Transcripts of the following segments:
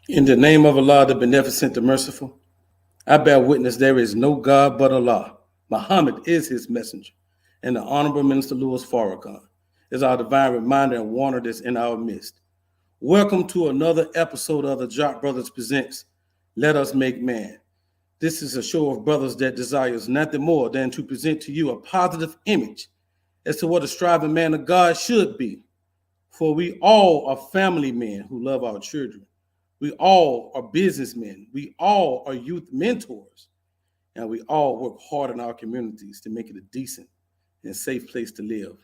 In the name of Allah, the Beneficent, the Merciful, I bear witness there is no God but Allah. Muhammad is his messenger. And the Honorable Minister Louis Farrakhan is our divine reminder and warner that's in our midst. Welcome to another episode of the Jock Brothers Presents Let Us Make Man. This is a show of brothers that desires nothing more than to present to you a positive image as to what a striving man of God should be. For we all are family men who love our children. We all are businessmen. We all are youth mentors. And we all work hard in our communities to make it a decent and safe place to live.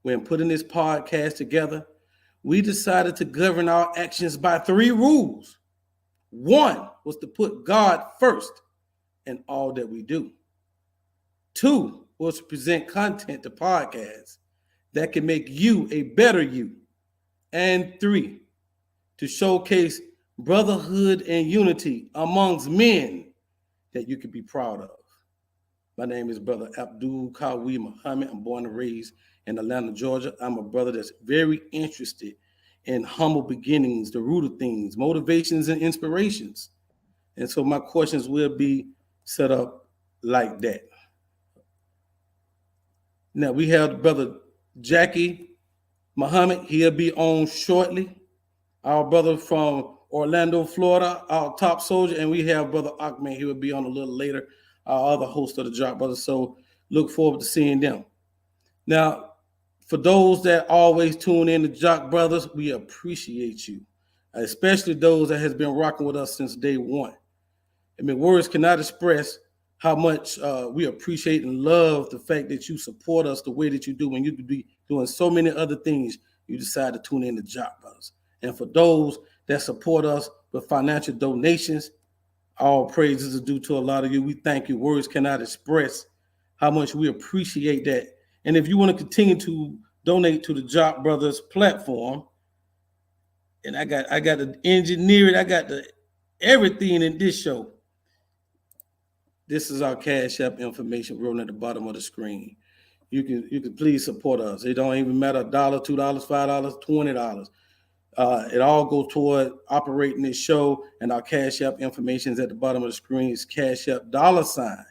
When putting this podcast together, we decided to govern our actions by 3 rules. One was to put God first in all that we do. 2 was to present content to podcasts that can make you a better you. And 3, to showcase brotherhood and unity amongst men that you can be proud of. My name is Brother Abdul Kawi Muhammad. I'm born and raised in Atlanta, Georgia. I'm a brother that's very interested in humble beginnings, the root of things, motivations and inspirations. And so my questions will be set up like that. Now we have Brother Jackie Muhammad. He'll be on shortly. Our brother from Orlando, Florida, our top soldier, and we have Brother Ahmed. He will be on a little later, our other host of the Jock Brothers. So look forward to seeing them. Now, for those that always tune in to Jock Brothers, we appreciate you, especially those that has been rocking with us since day one. I mean, words cannot express how much we appreciate and love the fact that you support us the way that you do. When you could be doing so many other things, you decide to tune in to Jock Brothers. And for those that support us with financial donations, all praises are due to a lot of you. We thank you. Words cannot express how much we appreciate that. And if you want to continue to donate to the Jock Brothers platform, and I got to engineer it, I got the everything in this show. This is our Cash App information rolling at the bottom of the screen. You can please support us. It don't even matter $1, $2, $5, $20. It all goes toward operating this show, and our Cash App information is at the bottom of the screen. It's Cash App $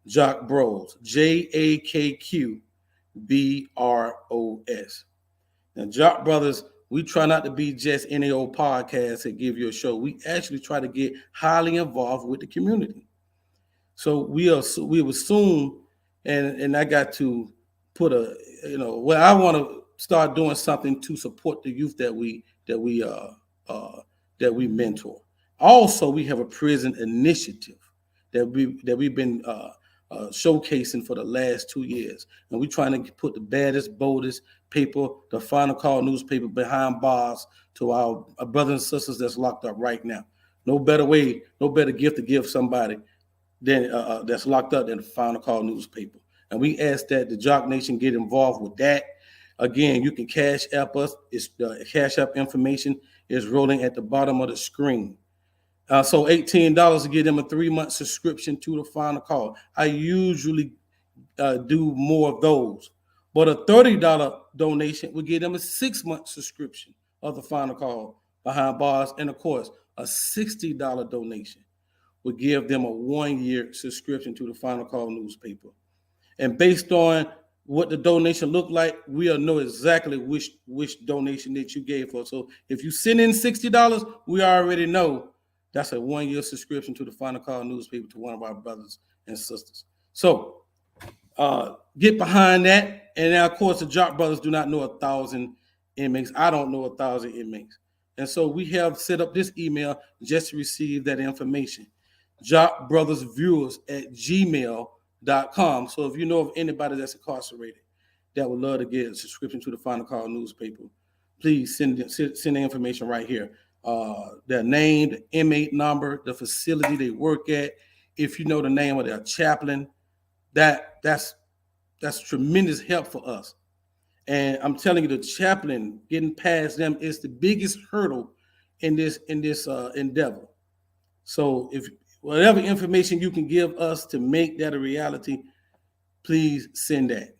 Jock Bros, JAKQBROS. Now, Jock Brothers, we try not to be just any old podcast that give you a show. We actually try to get highly involved with the community. So we will soon, and I got to put I want to start doing something to support the youth that we mentor. Also, we have a prison initiative that we've been showcasing for the last 2 years, and we're trying to put the baddest, boldest paper, the Final Call newspaper, behind bars to our brothers and sisters that's locked up right now. No better way, no better gift to give somebody than that's locked up than the Final Call newspaper. And we ask that the Jock Nation get involved with that. Again, you can Cash App us. It's the Cash App information is rolling at the bottom of the screen. So $18 to give them a 3-month subscription to the Final Call. I usually do more of those, but a $30 donation would give them a 6-month subscription of the Final Call behind bars, and of course, a $60 donation would give them a 1-year subscription to the Final Call newspaper. And based on what the donation looked like, we'll know exactly which donation that you gave for. So if you send in $60, we already know that's a 1-year subscription to the Final Call newspaper to one of our brothers and sisters. So get behind that. And now, of course, the Jock Brothers do not know 1,000 inmates. I don't know 1,000 inmates. And so we have set up this email just to receive that information. jockbrothersviewers@gmail.com. So if you know of anybody that's incarcerated that would love to get a subscription to the Final Call newspaper, please send the information right here. Their name, the inmate number, the facility they work at. If you know the name of their chaplain, that's tremendous help for us. And I'm telling you, the chaplain, getting past them is the biggest hurdle in this endeavor. So if whatever information you can give us to make that a reality, please send that.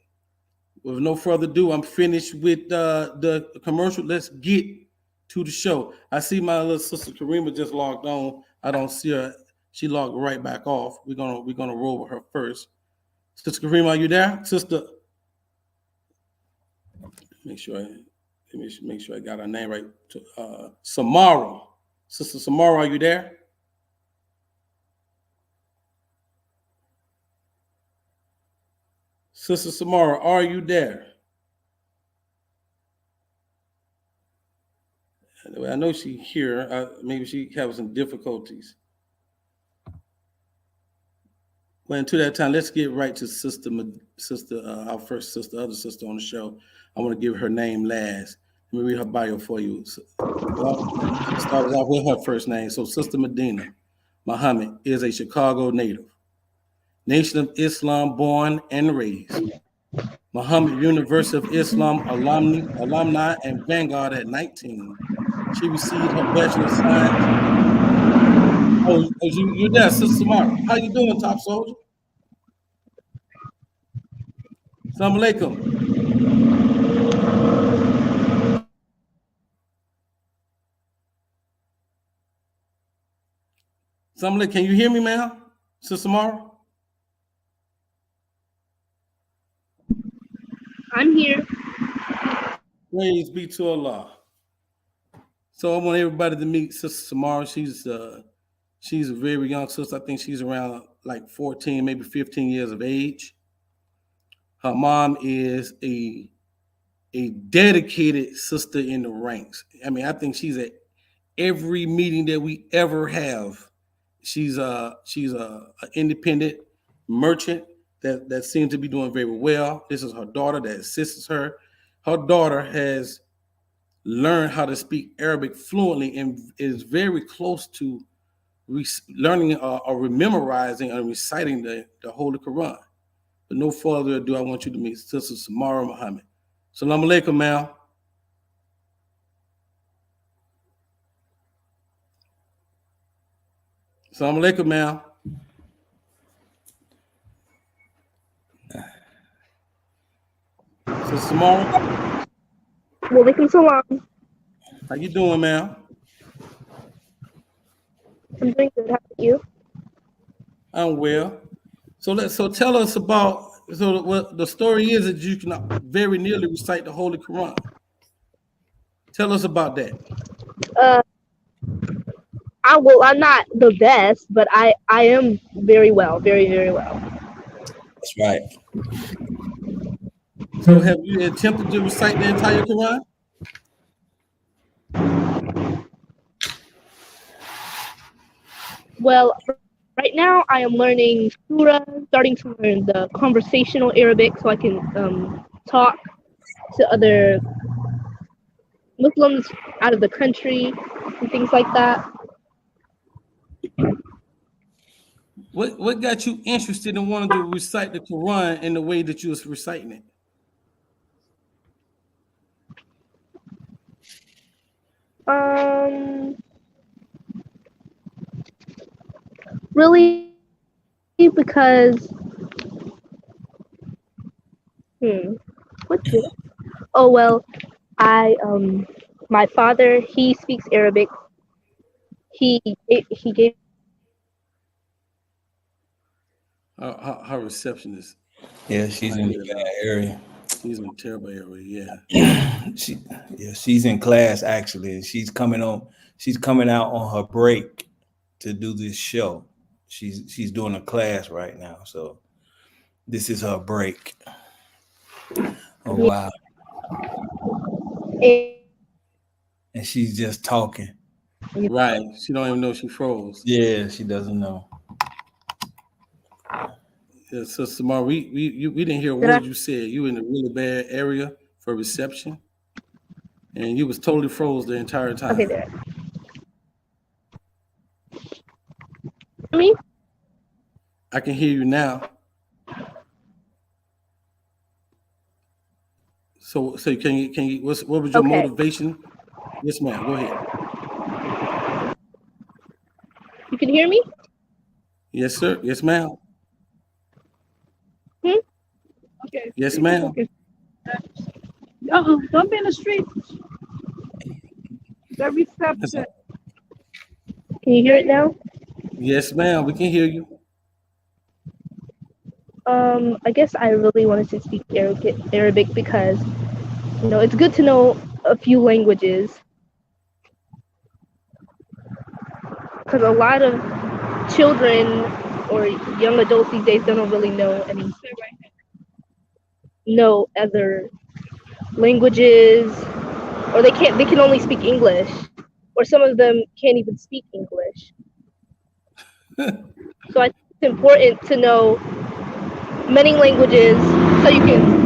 With no further ado, I'm finished with the commercial. Let's get to the show. I see my little sister Karima just logged on. I don't see her. She logged right back off. We're gonna roll with her first. Sister Karima, are you there? Sister, make sure I got her name right. Samara. Sister Samara, are you there? Sister Samara, are you there? I know she's here. Maybe she having some difficulties. Well, until that time, let's get right to our first sister, other sister on the show. I want to give her name last. Let me read her bio for you. Started off with her first name. So, Sister Medina Muhammad is a Chicago native, Nation of Islam born and raised. Muhammad University of Islam alumni and Vanguard at 19. She received her Bachelor of Science. You're there, Sister Samara. How you doing, Top Soldier? Assalamu alaikum. Assalamu alaikum. Can you hear me, ma'am? Sister Samara? I'm here. Praise be to Allah. So I want everybody to meet Sister Samara. She's a very young sister. I think she's around like 14, maybe 15 years of age. Her mom is a dedicated sister in the ranks. I mean, I think she's at every meeting that we ever have. She's a independent merchant that seems to be doing very well. This is her daughter that assists her. Her daughter has learned how to speak Arabic fluently and is very close to learning or memorizing and reciting the Holy Quran. But no further ado, I want you to meet Sister Samara Muhammad. Assalamu alaikum, ma'am. Assalamu alaikum, ma'am. Sister Samara. Walaikum salam. How you doing, ma'am? I'm doing good. How about you? I'm well. So tell us about what the story is that you can very nearly recite the Holy Quran. Tell us about that. I'm not the best, but I am very well, very, very well. That's right. So have you attempted to recite the entire Quran? Well, right now I am learning Surah, starting to learn the conversational Arabic so I can talk to other Muslims out of the country and things like that. What got you interested in wanting to recite the Quran in the way that you was reciting it? Really, because what's it? Oh well, my father, he speaks Arabic. He gave. Her reception is. Yeah, she's in a bad area. She's in a terrible area. Yeah. She's in class actually, and she's coming out on her break to do this show. She's doing a class right now, so this is her break. Oh wow. And she's just talking. Right. She don't even know she froze. Yeah, she doesn't know. Yeah, so Samara, we didn't hear a word you said. You in a really bad area for reception, and you was totally froze the entire time. Okay, there. Me? I can hear you now. So can you what was your motivation? Yes, ma'am. Go ahead. You can hear me? Yes, sir. Yes, ma'am. Okay. Yes, ma'am. Don't be in the street. That's- Can you hear it now? Yes, ma'am. We can hear you. I guess I really wanted to speak Arabic because it's good to know a few languages because a lot of children or young adults these days don't really know other languages, or they can only speak English, or some of them can't even speak English. So I think it's important to know many languages so you can.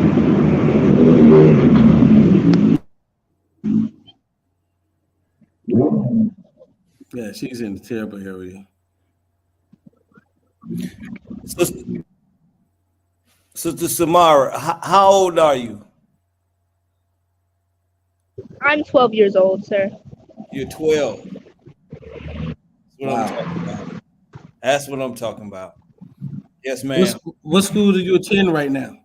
Yeah, she's in the terrible area. Sister, Sister Samara, how old are you? I'm 12 years old, sir. You're 12. That's what I'm Wow. talking about. That's what I'm talking about. Yes, What, ma'am. what school do you attend right now?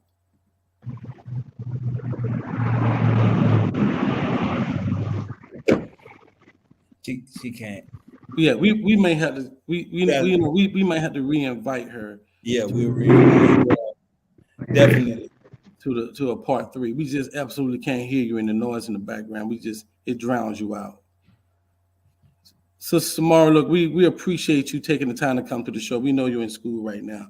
She can't. Yeah, we may have to Yeah, we might have to re-invite her yeah, to we'll read. Definitely. to a part three. We just absolutely can't hear you in the noise in the background. It drowns you out. So Samara, look, we appreciate you taking the time to come to the show. We know you're in school right now.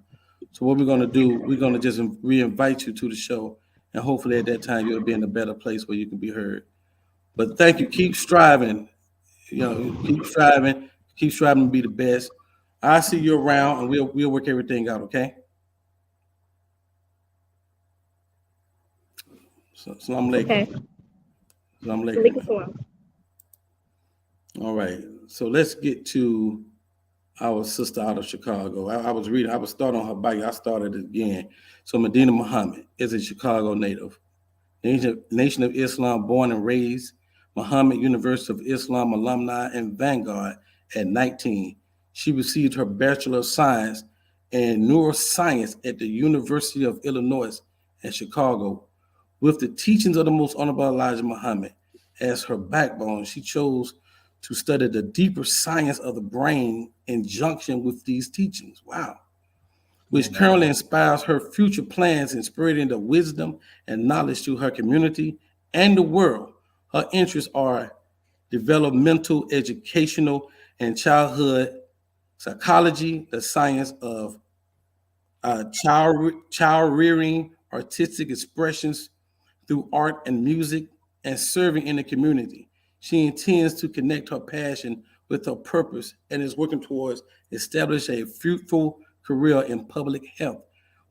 So what we're gonna do, we're gonna just re-invite you to the show, and hopefully at that time you'll be in a better place where you can be heard. But thank you. Keep striving. Keep striving to be the best. I see you around, and we'll work everything out. Okay. So, Salam alaikum. Okay. Salam alaikum. Alaikum salam. All right. So let's get to our sister out of Chicago. I was reading. I was starting on her bike. I started it again. So Medina Muhammad is a Chicago native. Nation of Islam, born and raised, Muhammad University of Islam alumni and vanguard at 19. She received her Bachelor of Science in Neuroscience at the University of Illinois at Chicago. With the teachings of the Most Honorable Elijah Muhammad as her backbone, she chose to study the deeper science of the brain in junction with these teachings. Wow, which currently inspires her future plans in spreading the wisdom and knowledge to her community and the world. Her interests are developmental, educational, and childhood psychology, the science of child rearing, artistic expressions through art and music, and serving in the community. She intends to connect her passion with her purpose and is working towards establishing a fruitful career in public health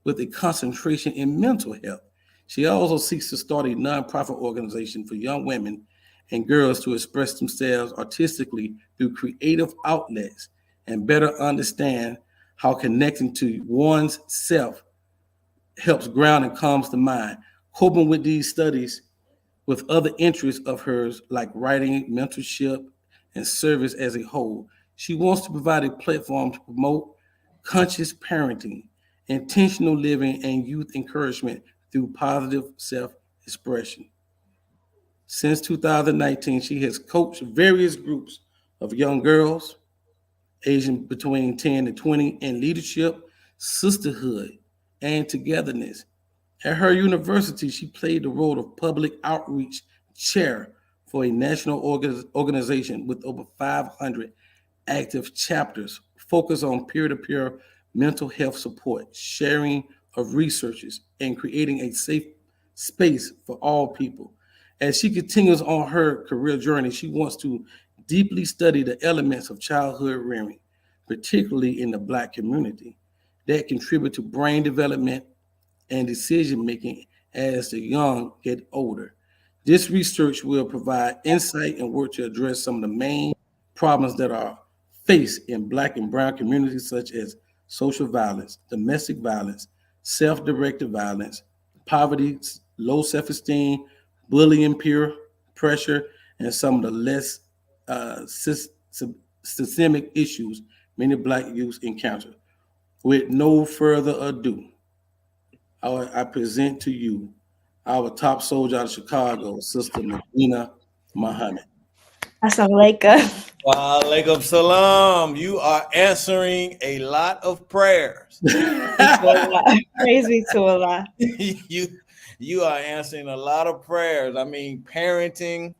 with a concentration in mental health. She also seeks to start a nonprofit organization for young women and girls to express themselves artistically through creative outlets and better understand how connecting to one's self helps ground and calms the mind. Coping with these studies with other interests of hers, like writing, mentorship, and service as a whole. She wants to provide a platform to promote conscious parenting, intentional living, and youth encouragement through positive self expression. Since 2019, she has coached various groups of young girls, aged between 10 and 20, in leadership, sisterhood, and togetherness. At her university, she played the role of public outreach chair for a national organization with over 500 active chapters focused on peer-to-peer mental health support, sharing of researches, and creating a safe space for all people. As she continues on her career journey, she wants to deeply study the elements of childhood rearing, particularly in the Black community, that contribute to brain development and decision making as the young get older. This research will provide insight and work to address some of the main problems that are faced in Black and Brown communities, such as social violence, domestic violence, self directed violence, poverty, low self esteem, bullying, peer pressure, and some of the less systemic issues many Black youths encounter. With no further ado, I present to you our top soldier out of Chicago, Sister Medina Muhammad. Assalamu alaikum. Wa alaikum salam. You are answering a lot of prayers. Praise be to Allah. you you are answering a lot of prayers. I mean, parenting.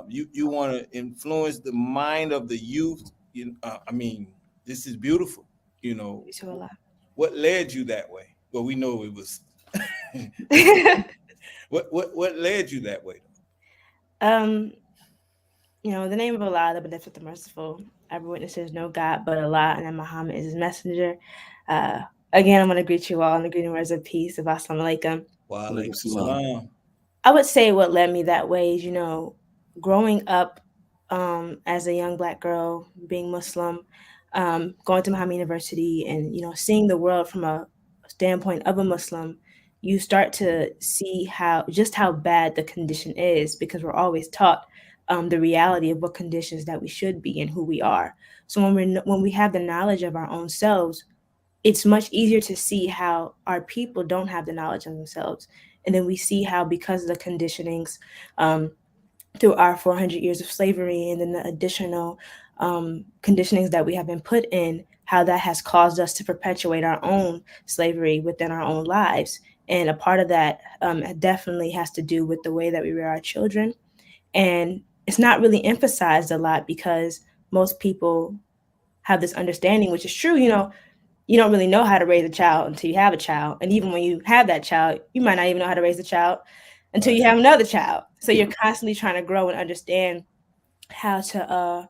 You want to influence the mind of the youth. I mean, this is beautiful. You know, Praise be to Allah. what led you that way? Well, we know it was. What led you that way? um, in the name of Allah, the Beneficent, the Merciful, every witness there's no God but Allah, and that Muhammad is his messenger. Uh, Again, I'm going to greet you all in the greeting words of peace of Assalamu alaikum. Wa Alaikum alaikum salam. salam. I would say what led me that way is, growing up as a young Black girl, being Muslim, going to Muhammad University, and seeing the world from a standpoint of a Muslim, you start to see how bad the condition is, because we're always taught the reality of what conditions that we should be and who we are. So when we have the knowledge of our own selves, it's much easier to see how our people don't have the knowledge of themselves. And then we see how, because of the conditionings, through our 400 years of slavery, and then the additional conditionings that we have been put in, how that has caused us to perpetuate our own slavery within our own lives. And a part of that definitely has to do with the way that we rear our children. And it's not really emphasized a lot, because most people have this understanding, which is true. You don't really know how to raise a child until you have a child. And even when you have that child, you might not even know how to raise a child until you have another child. So you're constantly trying to grow and understand how to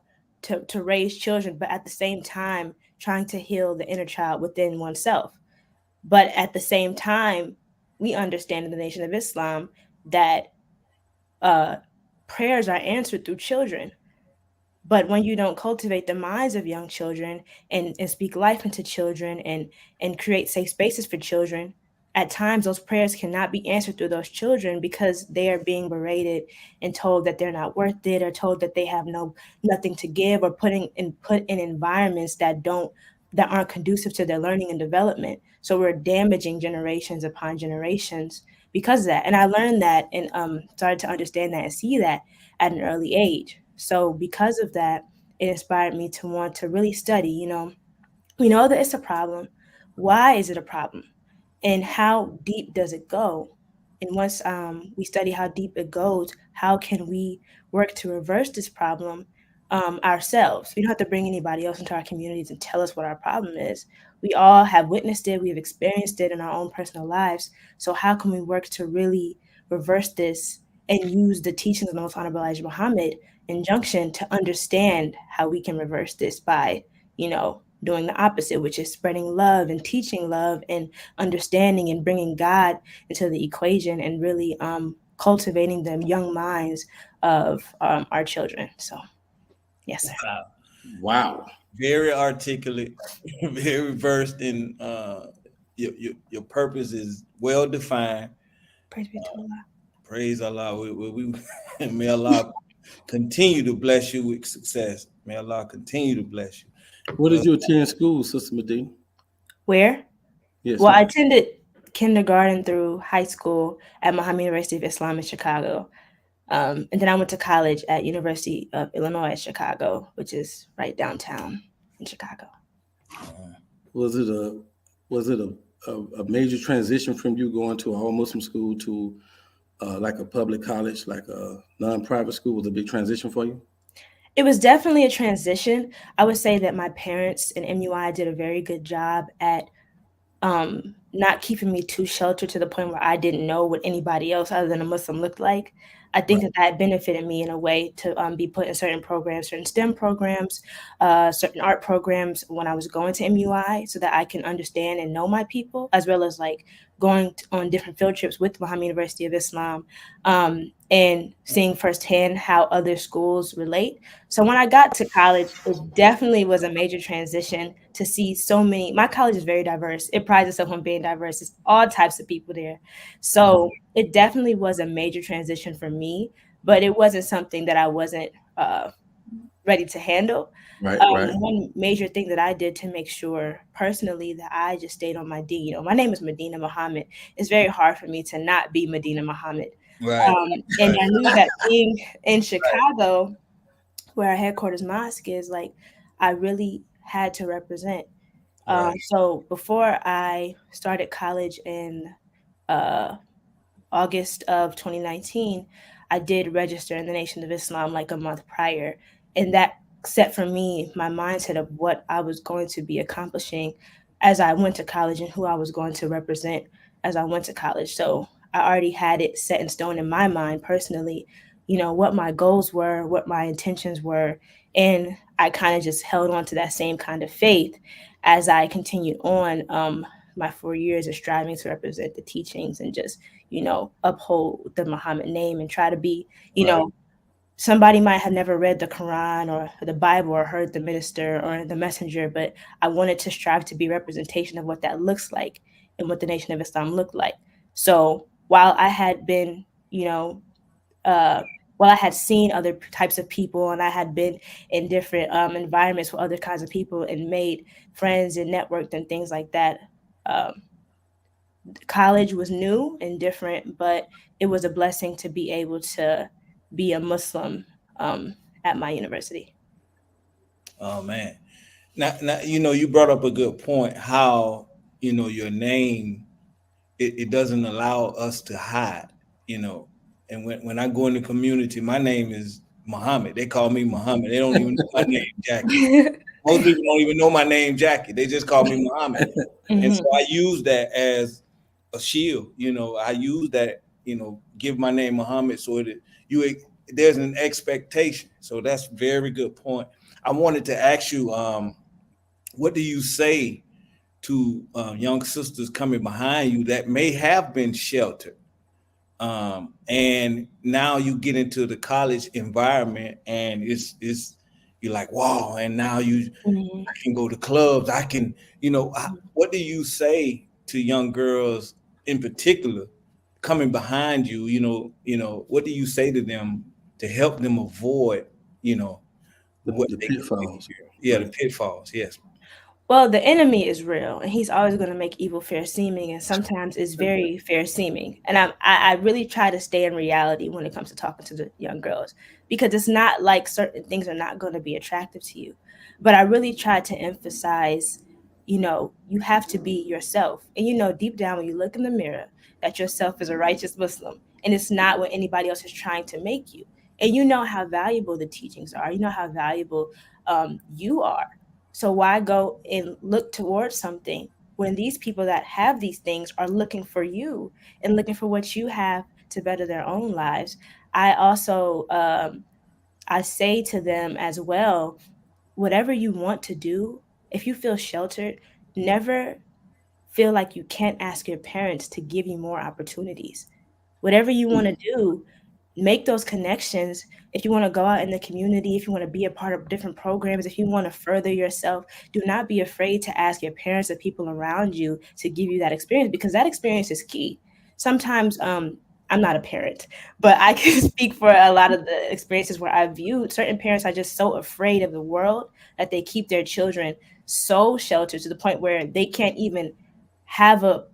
raise children, but at the same time trying to heal the inner child within oneself. But at the same time, we understand in the Nation of Islam that prayers are answered through children. But when you don't cultivate the minds of young children, and speak life into children, and create safe spaces for children, at times those prayers cannot be answered through those children, because they are being berated and told that they're not worth it, or told that they have nothing to give, or put in environments that aren't conducive to their learning and development. So we're damaging generations upon generations because of that. And I learned that, and started to understand that and see that at an early age. So because of that, it inspired me to want to really study. We know that it's a problem. Why is it a problem? And how deep does it go? And once we study how deep it goes, how can we work to reverse this problem ourselves? We don't have to bring anybody else into our communities and tell us what our problem is. We all have witnessed it. We've experienced it in our own personal lives. So how can we work to really reverse this and use the teachings of the Most Honorable Elijah Muhammad injunction to understand how we can reverse this by, doing the opposite, which is spreading love and teaching love and understanding, and bringing God into the equation, and really cultivating the young minds of our children. So, yes, sir. Wow. Very articulate, very versed in your purpose is well defined. Praise be to Allah. Praise Allah. We may Allah continue to bless you with success. May Allah continue to bless you. Where did you attend school, Sister Medina? Where? Yes. Well, I ma'am. attended kindergarten through high school at Muhammad University of Islam in Chicago. And then I went to college at University of Illinois at Chicago, which is right downtown in Chicago. Was it a major transition from you going to a whole Muslim school to like a public college, like a non-private school? Was it a big transition for you? It was definitely a transition. I would say that my parents and MUI did a very good job at not keeping me too sheltered to the point where I didn't know what anybody else other than a Muslim looked like. I think that benefited me in a way to be put in certain programs, certain STEM programs, certain art programs when I was going to MUI, so that I can understand and know my people, as well as like going on different field trips with Muhammad University of Islam, and seeing firsthand how other schools relate. So when I got to college, it definitely was a major transition to see so many. My college is very diverse. It prides itself on being diverse. It's all types of people there. So it definitely was a major transition for me, but it wasn't something that I wasn't ready to handle. Right. One major thing that I did to make sure personally that I just stayed on my D. My name is Medina Muhammad. It's very hard for me to not be Medina Muhammad. Right. And I knew that being in Chicago, where our headquarters mosque is, like I really had to represent. Right. So before I started college in uh, August of 2019, I did register in the Nation of Islam like a month prior. And that set for me my mindset of what I was going to be accomplishing as I went to college and who I was going to represent as I went to college. So I already had it set in stone in my mind personally, what my goals were, what my intentions were. And I kind of just held on to that same kind of faith as I continued on my 4 years of striving to represent the teachings and just uphold the Muhammad name and try to be, Right. somebody might have never read the Quran or the Bible or heard the minister or the messenger, but I wanted to strive to be representation of what that looks like and what the Nation of Islam looked like. So while I had been, uh, while I had seen other types of people and I had been in different environments with other kinds of people and made friends and networked and things like that, um, college was new and different, but it was a blessing to be able to be a Muslim at my university. Oh man. Now, you brought up a good point. How your name, it doesn't allow us to hide. You know, and when I go in the community, my name is Muhammad. They call me Muhammad. They don't even know my name, Jackie. Most people don't even know my name, Jackie. They just call me Muhammad. And so Mhm. I use that as a shield. I use that, give my name Muhammad so that you there's an expectation. So that's very good point. I wanted to ask you, what do you say to young sisters coming behind you that may have been sheltered? And now you get into the college environment and it's you're like, wow, and now Mhm. I can go to clubs. I can, what do you say to young girls in particular coming behind you? What do you say to them to help them avoid, you know, what The they could pitfalls. yeah, the pitfalls. Yes. Well, the enemy is real, and he's always going to make evil fair seeming, and sometimes it's very fair seeming. And I really try to stay in reality when it comes to talking to the young girls, because it's not like certain things are not going to be attractive to you, but I really try to emphasize, you have to be yourself, and deep down when you look in the mirror, that yourself is a righteous Muslim, and it's not what anybody else is trying to make you, and you know how valuable the teachings are, you know how valuable you are. So why go and look towards something when these people that have these things are looking for you and looking for what you have to better their own lives? I also I say to them as well, whatever you want to do, if you feel sheltered, never feel like you can't ask your parents to give you more opportunities. Whatever you want to do, make those connections. If you want to go out in the community, if you want to be a part of different programs, if you want to further yourself, do not be afraid to ask your parents or people around you to give you that experience, because that experience is key. Sometimes I'm not a parent, but I can speak for a lot of the experiences where I've viewed certain parents are just so afraid of the world that they keep their children so sheltered to the point where they can't even have a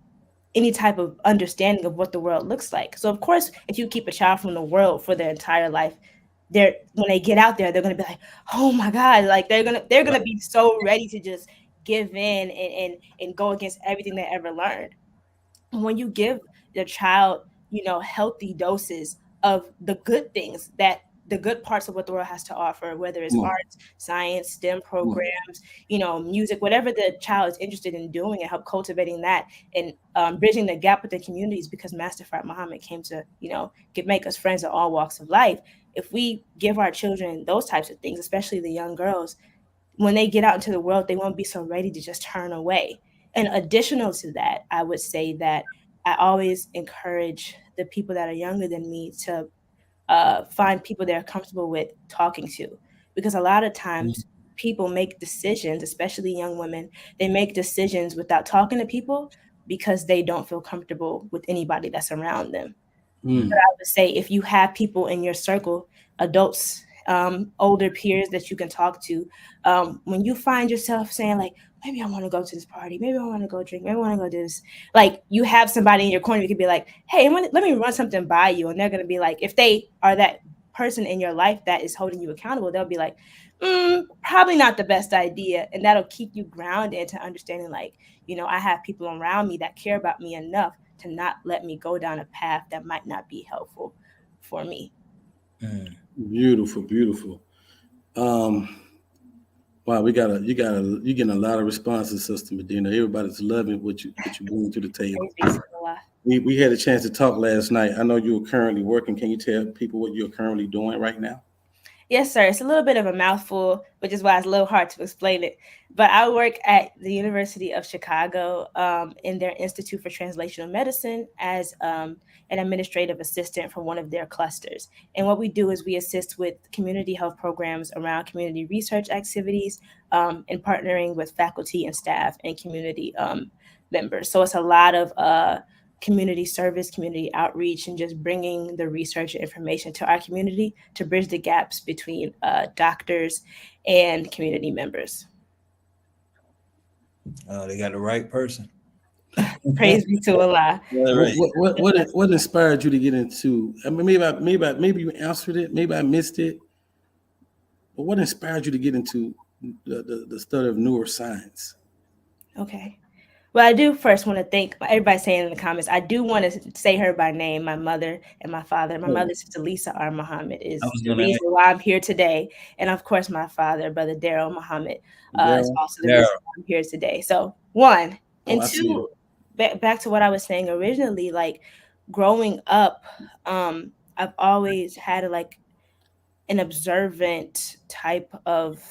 any type of understanding of what the world looks like. So of course, if you keep a child from the world for their entire life, they're when they get out there, they're gonna be like, oh my God, like they're gonna be so ready to just give in and go against everything they ever learned. When you give your child, healthy doses of the good things, that the good parts of what the world has to offer, whether it's Come on, arts, science, STEM come on. programs, music, whatever the child is interested in doing, and help cultivating that and bridging the gap with the communities, because Master Fard Muhammad came to, make us friends of all walks of life. If we give our children those types of things, especially the young girls, when they get out into the world, they won't be so ready to just turn away. And additional to that, I would say that I always encourage the people that are younger than me to find people they're comfortable with talking to. Because a lot of times people make decisions, especially young women, they make decisions without talking to people because they don't feel comfortable with anybody that's around them. Mm. I would say if you have people in your circle, adults, older peers that you can talk to, when you find yourself saying like, maybe I want to go to this party, maybe I want to go drink, maybe I want to go do this, like you have somebody in your corner, you could be like, hey, let me run something by you, and they're gonna be like, if they are that person in your life that is holding you accountable, they'll be like, probably not the best idea. And that'll keep you grounded into understanding, like, I have people around me that care about me enough to not let me go down a path that might not be helpful for me. Beautiful, beautiful. Um, wow, you're getting a lot of responses, Sister Medina. Everybody's loving what you bring to the table. We had a chance to talk last night. I know you are currently working. Can you tell people what you're currently doing right now? Yes, sir. It's a little bit of a mouthful, which is why it's a little hard to explain it. But I work at the University of Chicago in their Institute for Translational Medicine as an administrative assistant for one of their clusters. And what we do is we assist with community health programs around community research activities and partnering with faculty and staff and community members. So it's a lot of community service, community outreach, and just bringing the research and information to our community to bridge the gaps between doctors and community members. They got the right person. Praise be to Allah. Right. What inspired you to get into? I mean, maybe you answered it. Maybe I missed it. But what inspired you to get into the study of neuroscience? Okay. Well, I do first want to thank everybody saying in the comments. I do want to say her by name, my mother and my father. My mother, Sister Lisa R. Muhammad, is the reason why I'm here today. And of course, my father, Brother Daryl Muhammad, is also the reason why I'm here today. So one. And two, back to what I was saying originally, like growing up, I've always had an observant type of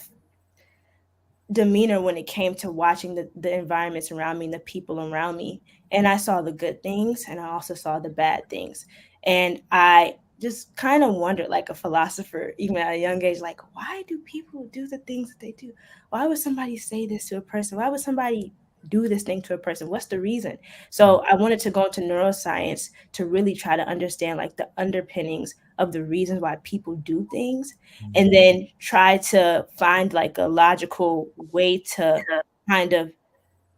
demeanor when it came to watching the environments around me and the people around me. And I saw the good things and I also saw the bad things. And I just kind of wondered, like a philosopher, even at a young age, like, why do people do the things that they do? Why would somebody say this to a person? Why would somebody do this thing to a person? What's the reason? So I wanted to go into neuroscience to really try to understand like the underpinnings of the reasons why people do things, and then try to find like a logical way to kind of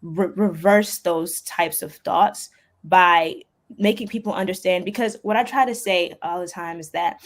reverse those types of thoughts by making people understand. Because what I try to say all the time is that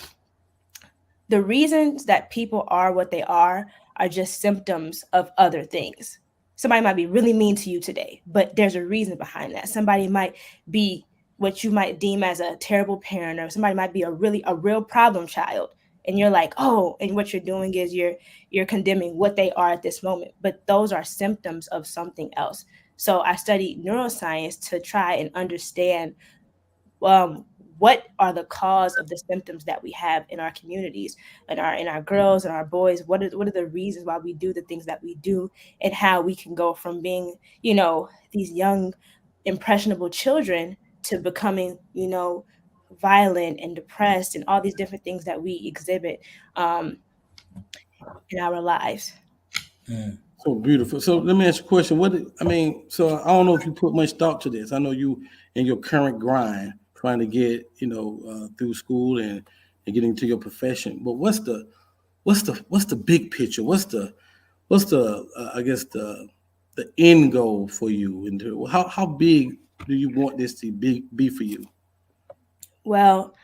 the reasons that people are what they are just symptoms of other things. Somebody might be really mean to you today, but there's a reason behind that. Somebody might be what you might deem as a terrible parent, or somebody might be a real problem child. And you're like, oh, and what you're doing is you're condemning what they are at this moment. But those are symptoms of something else. So I studied neuroscience to try and understand what are the cause of the symptoms that we have in our communities, in our girls and our boys. What are the reasons why we do the things that we do, and how we can go from being, these young, impressionable children to becoming, violent and depressed and all these different things that we exhibit in our lives. So beautiful. So let me ask you a question. So I don't know if you put much thought to this. I know you in your current grind trying to get, through school and getting into your profession. But what's the big picture? What's the I guess the end goal for you? And how big do you want this to be for you? Well,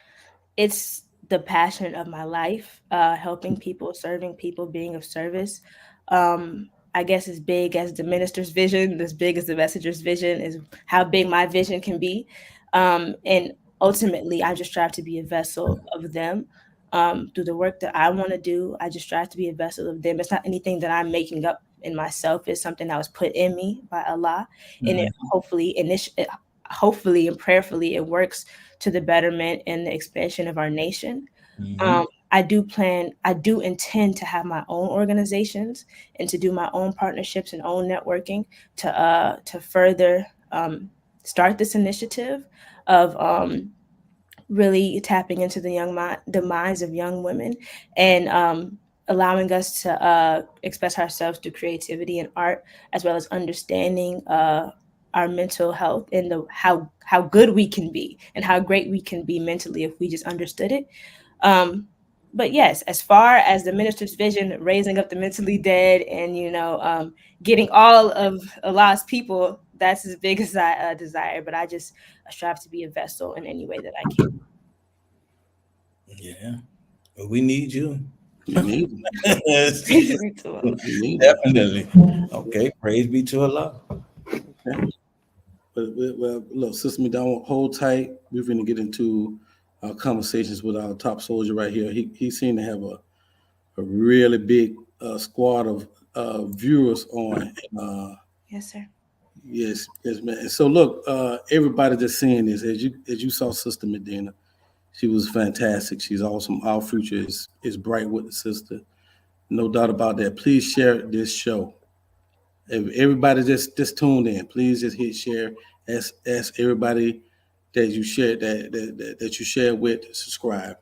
it's the passion of my life, helping people, serving people, being of service. I guess as big as the minister's vision, as big as the messenger's vision, is how big my vision can be. And ultimately, I just strive to be a vessel of them through the work that I want to do. I just strive to be a vessel of them. It's not anything that I'm making up in myself. It's something that was put in me by Allah. And it hopefully and prayerfully, it works to the betterment and the expansion of our nation. I do intend to have my own organizations and to do my own partnerships and own networking to further start this initiative of really tapping into the minds of young women and allowing us to express ourselves through creativity and art, as well as understanding our mental health and how good we can be and how great we can be mentally if we just understood it. But yes, as far as the minister's vision, raising up the mentally dead and getting all of Allah's people, that's as big as I desire. But I strive to be a vessel in any way that I can. Yeah. We need you. You need them. Praise be to Allah. You need them. Definitely. Okay, praise be to Allah. Okay. But well, look, Sister McDonald, hold tight. We're going to get into our conversations with our top soldier right here. He seemed to have a really big squad of viewers on. Yes, sir. Yes, man. And so look, everybody that's seeing this, as you saw Sister Medina, she was fantastic. She's awesome. Our future is bright with the sister. No doubt about that. Please share this show. If everybody just tuned in, please just hit share. Ask everybody that you share that you share with to subscribe.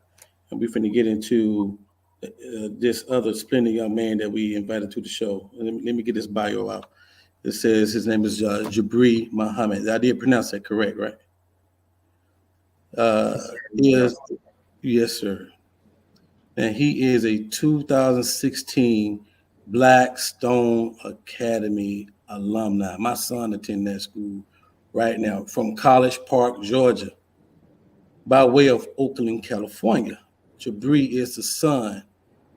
And we're finna get into this other splendid young man that we invited to the show. Let me get this bio out. It says his name is Jabri Muhammad. I did pronounce that correct, right? Yes, yes, sir. And he is a 2016 Blackstone Academy alumni. My son attends that school right now from College Park, Georgia, by way of Oakland, California. Jabri is the son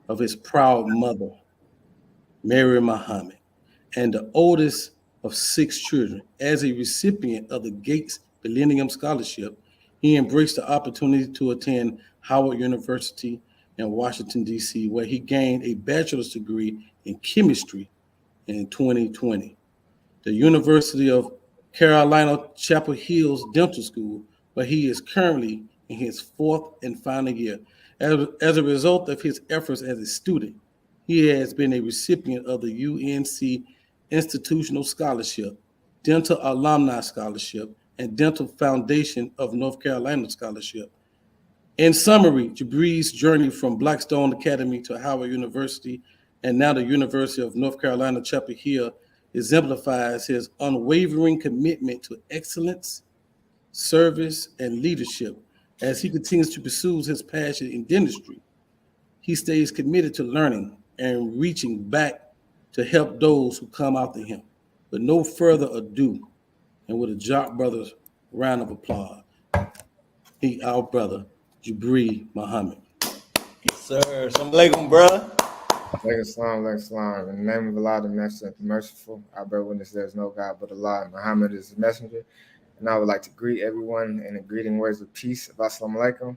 of his proud mother, Mary Muhammad, and the oldest of 6 children. As a recipient of the Gates Millennium Scholarship, he embraced the opportunity to attend Howard University in Washington, D.C., where he gained a bachelor's degree in chemistry in 2020. The University of Carolina Chapel Hill's Dental School, where he is currently in his 4th and final year. As a result of his efforts as a student, he has been a recipient of the UNC Institutional Scholarship, Dental Alumni Scholarship, and Dental Foundation of North Carolina Scholarship. In summary, Jabri's journey from Blackstone Academy to Howard University and now the University of North Carolina Chapel Hill exemplifies his unwavering commitment to excellence, service, and leadership as he continues to pursue his passion in dentistry. He stays committed to learning and reaching back to help those who come after him. With no further ado, and with a Jock Brothers round of applause, our brother, Jabri Muhammad. Sir, assalamu alaikum, bruh. Islam. In the name of Allah, the merciful, I bear witness there is no God but Allah, and Muhammad is his messenger. And I would like to greet everyone in the greeting words of peace. Assalamu alaikum.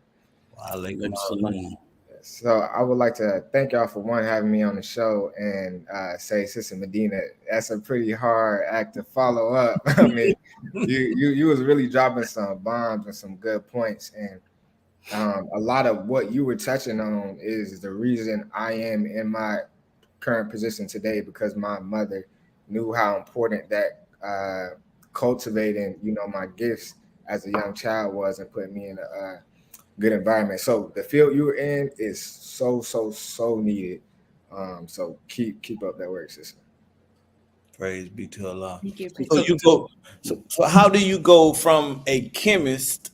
Wa alaikum salam. So I would like to thank y'all for having me on the show and say, Sister Medina, that's a pretty hard act to follow up. I mean, you was really dropping some bombs and some good points, and a lot of what you were touching on is the reason I am in my current position today, because my mother knew how important that cultivating, my gifts as a young child was, and putting me in a good environment. So the field you're in is so needed. So keep up that work, sister. Praise be to Allah. So So how do you go from a chemist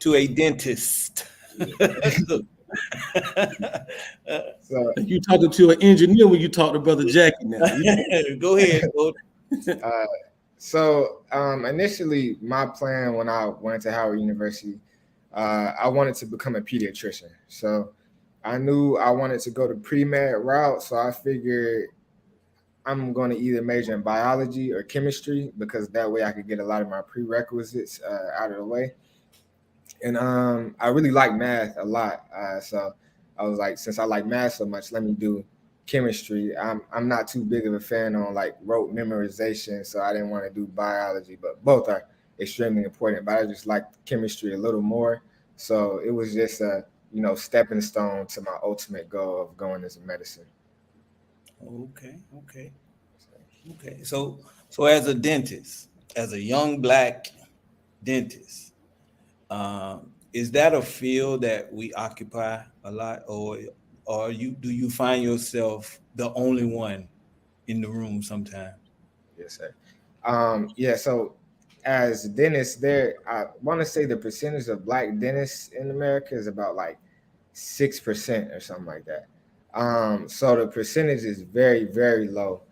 to a dentist? So You talking to an engineer when you talk to Brother Jackie now. Go ahead. So initially, my plan when I went to Howard University, I wanted to become a pediatrician. So I knew I wanted to go the pre-med route. So I figured I'm going to either major in biology or chemistry, because that way I could get a lot of my prerequisites out of the way. And I really like math a lot. So I was like, since I like math so much, let me do chemistry. I'm not too big of a fan on like rote memorization, so I didn't want to do biology, but both are extremely important. But I just liked chemistry a little more. So it was just a stepping stone to my ultimate goal of going into medicine. Okay. So as a dentist, as a young Black dentist, is that a field that we occupy a lot, or do you find yourself the only one in the room sometimes? Yes, sir. Yeah. So as dentists, I want to say the percentage of Black dentists in America is about like 6% or something like that. So the percentage is very, very low.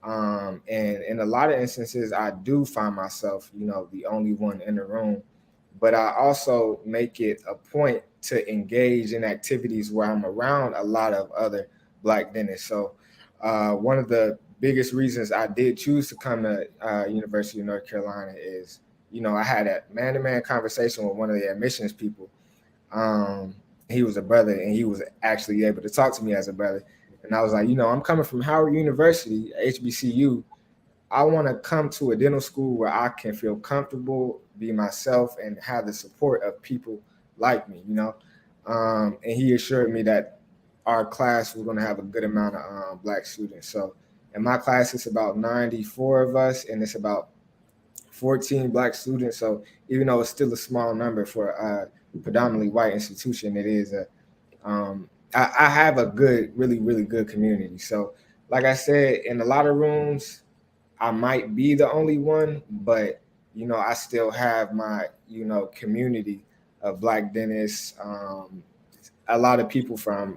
And in a lot of instances, I do find myself, the only one in the room. but I also make it a point to engage in activities where I'm around a lot of other Black dentists. So one of the biggest reasons I did choose to come to University of North Carolina is, I had a man-to-man conversation with one of the admissions people. He was a brother, and he was actually able to talk to me as a brother. And I was like, I'm coming from Howard University, HBCU. I want to come to a dental school where I can feel comfortable, be myself, and have the support of people like me. And he assured me that our class was going to have a good amount of Black students. So in my class, it's about 94 of us, and it's about 14 Black students. So even though it's still a small number for a predominantly white institution, it is I have a good, really, really good community. So like I said, in a lot of rooms, I might be the only one, but I still have my community of Black dentists. A lot of people from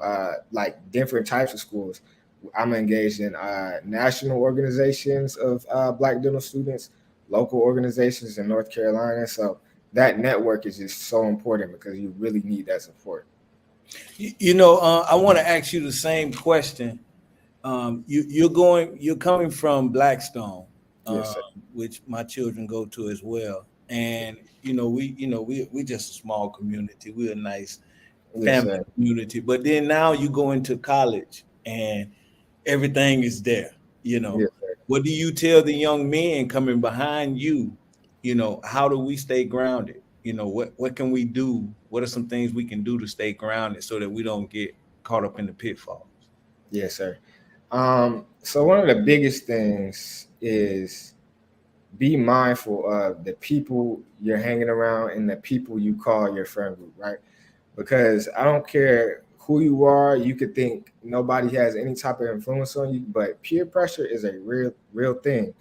like different types of schools. I'm engaged in national organizations of Black dental students, local organizations in North Carolina. So that network is just so important because you really need that support. I want to ask you the same question. You're coming from Blackstone, Yes, sir. which my children go to as well. And we just a small community. We're a nice Yes, family sir. community. But then now you go into college and everything is there. Yes, sir. What do you tell the young men coming behind you? How do we stay grounded? What can we do? What are some things we can do to stay grounded so that we don't get caught up in the pitfalls? Yes, sir. So one of the biggest things is be mindful of the people you're hanging around and the people you call your friend group, right? Because I don't care who you are, you could think nobody has any type of influence on you, but peer pressure is a real thing.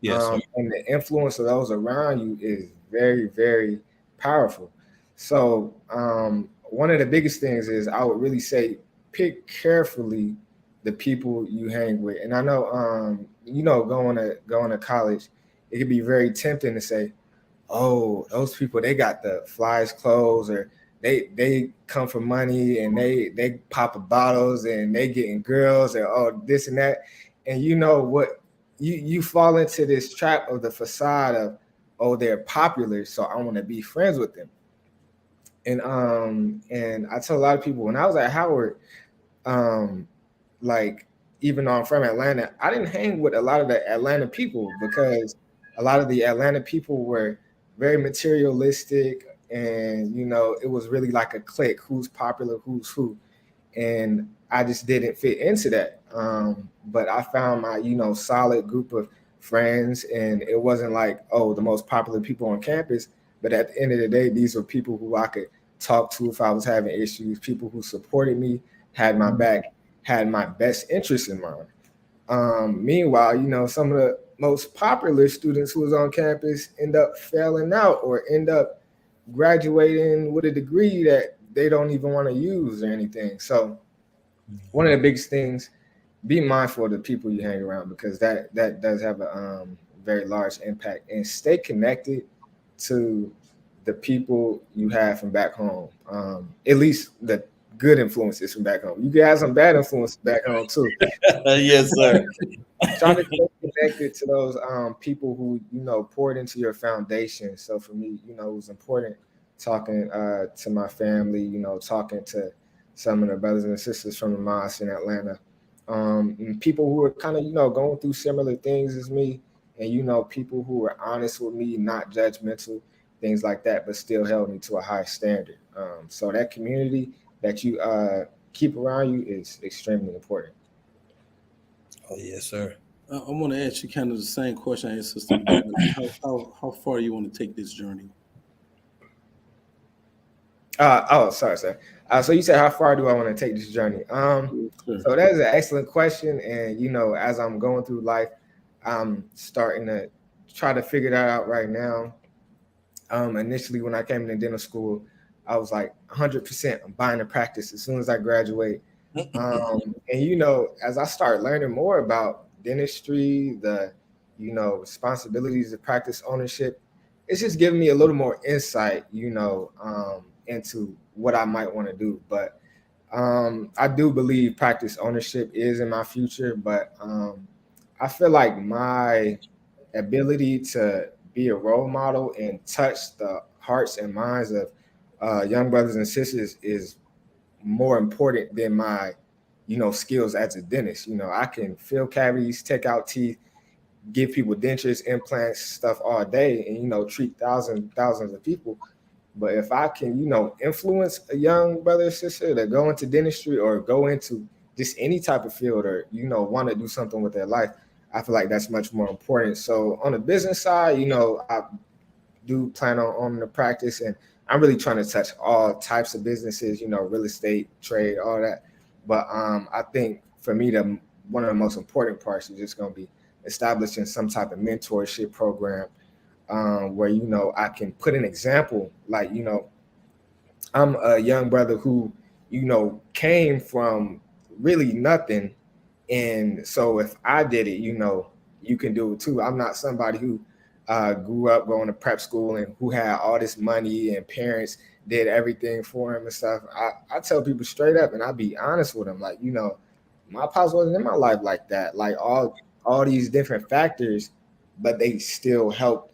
Yes, sir. And the influence of those around you is very, very powerful. So one of the biggest things is I would really say pick carefully the people you hang with. And I know going to college, it can be very tempting to say, oh, those people, they got the flyest clothes, or they come for money, and they popping bottles, and they getting girls, or oh, this and that. And you know what, you fall into this trap of the facade of, oh, they're popular, so I want to be friends with them. And I tell a lot of people, when I was at Howard, um like, even though I'm from Atlanta, I didn't hang with a lot of the Atlanta people because a lot of the Atlanta people were very materialistic, and it was really like a clique, who's popular, who's who. And I just didn't fit into that. But I found my solid group of friends, and it wasn't like, oh, the most popular people on campus, but at the end of the day, these were people who I could talk to if I was having issues, people who supported me, had my back, had my best interest in mind. Meanwhile, some of the most popular students who was on campus end up failing out or end up graduating with a degree that they don't even want to use or anything. So one of the biggest things, be mindful of the people you hang around, because that does have a very large impact, and stay connected to the people you have from back home. At least the good influences from back home. You can have some bad influences back home too. Yes, sir. Try to stay connected to those people who poured into your foundation. So for me, it was important talking to my family. Talking to some of the brothers and sisters from the mosque in Atlanta, and people who are kind of going through similar things as me, and people who were honest with me, not judgmental, things like that, but still held me to a high standard. So that community that you keep around you is extremely important. Oh, yes, sir. I want to ask you kind of the same question I asked Sister Devin. How far you want to take this journey? Sorry, sir. So you said, how far do I want to take this journey? Sure. So that is an excellent question. And, as I'm going through life, I'm starting to try to figure that out right now. Initially, when I came to dental school, I was like 100%, I'm buying a practice as soon as I graduate. And, as I start learning more about dentistry, the, responsibilities of practice ownership, it's just giving me a little more insight, into what I might want to do. But I do believe practice ownership is in my future, but I feel like my ability to be a role model and touch the hearts and minds of young brothers and sisters is more important than my, skills as a dentist. I can fill cavities, take out teeth, give people dentures, implants, stuff all day, and treat thousands of people. But if I can, influence a young brother or sister to go into dentistry or go into just any type of field or, want to do something with their life, I feel like that's much more important. So on the business side, I do plan on the practice, and I'm really trying to touch all types of businesses, real estate, trade, all that. But I think for me, one of the most important parts is just going to be establishing some type of mentorship program where, I can put an example, like, I'm a young brother who, came from really nothing. And so if I did it, you can do it too. I'm not somebody who grew up going to prep school and who had all this money and parents did everything for him and stuff. I tell people straight up, and I be honest with them, like, my pops wasn't in my life like that. Like all these different factors, but they still helped,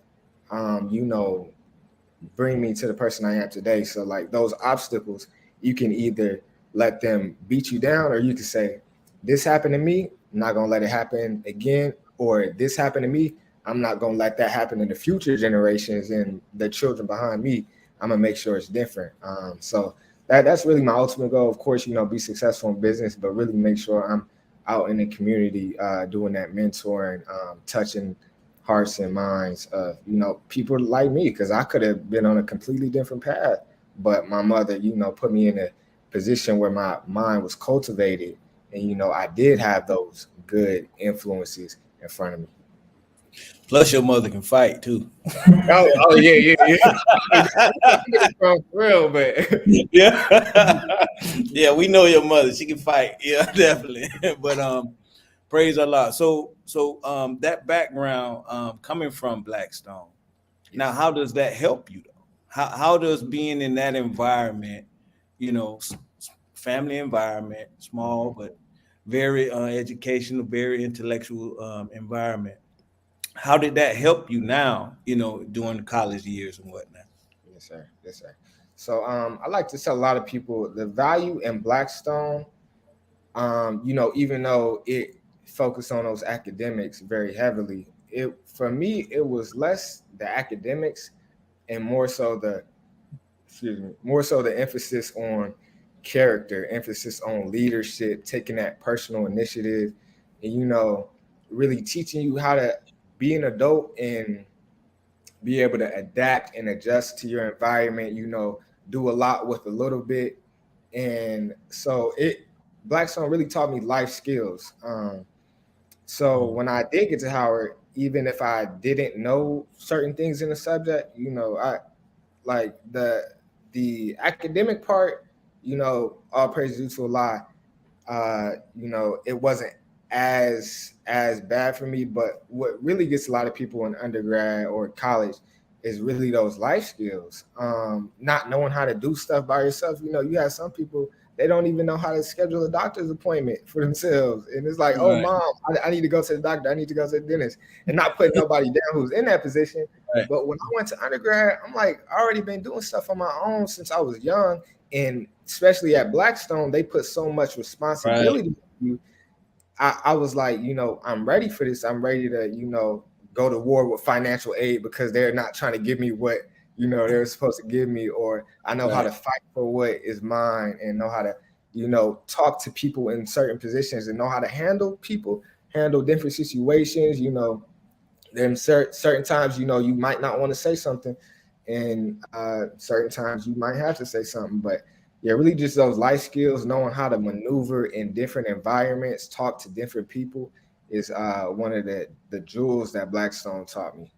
bring me to the person I am today. So like those obstacles, you can either let them beat you down, or you can say, this happened to me, I'm not gonna let it happen again, or this happened to me, I'm not gonna let that happen in the future generations and the children behind me. I'm gonna make sure it's different. So that's really my ultimate goal. Of course, be successful in business, but really make sure I'm out in the community doing that mentoring, touching hearts and minds of, people like me, because I could have been on a completely different path. But my mother, put me in a position where my mind was cultivated, and, I did have those good influences in front of me. Plus, your mother can fight too. Oh yeah. From real, but yeah, we know your mother. She can fight. Yeah, definitely. But praise Allah. So that background coming from Blackstone. Now, how does that help you though? How does being in that environment, family environment, small but very educational, very intellectual environment, how did that help you now, during the college years and whatnot? Yes, sir. So I like to tell a lot of people the value in Blackstone, even though it focused on those academics very heavily, for me, it was less the academics and more so the emphasis on character, emphasis on leadership, taking that personal initiative, and, really teaching you how to be an adult and be able to adapt and adjust to your environment, do a lot with a little bit. And so Blackstone really taught me life skills. So when I did get to Howard, even if I didn't know certain things in the subject, I like the academic part, all praise due to Allah, it wasn't as bad for me. But what really gets a lot of people in undergrad or college is really those life skills. Not knowing how to do stuff by yourself. You have some people, they don't even know how to schedule a doctor's appointment for themselves. And it's like, Right. oh, mom, I need to go to the doctor. I need to go to the dentist. And not putting nobody down who's in that position. Right. But when I went to undergrad, I'm like, I already been doing stuff on my own since I was young. And especially at Blackstone, they put so much responsibility on you. I was like, I'm ready for this. I'm ready to, go to war with financial aid because they're not trying to give me what, they're supposed to give me, or I know how to fight for what is mine and know how to, talk to people in certain positions and know how to handle people, handle different situations, then certain times, you might not want to say something, and certain times you might have to say something. But yeah, really just those life skills, knowing how to maneuver in different environments, talk to different people is one of the jewels that Blackstone taught me.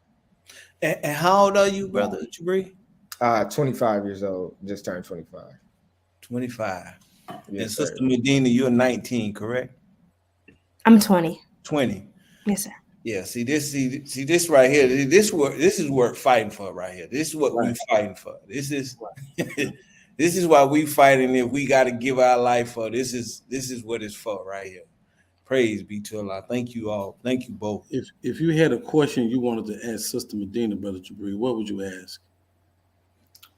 And how old are you, brother Jabri? 25 years old, just turned 25. 25. Yes, And sir. Sister Medina, you're 19, correct? I'm 20. 20. Yes, sir. Yeah, see this right here. This is worth fighting for right here. This is what we Right. fighting for. This is this is why we fighting. If we got to give our life for this is what it's for right here. Praise be to Allah. Thank you all. Thank you both. If you had a question you wanted to ask Sister Medina, Brother Jabri, what would you ask?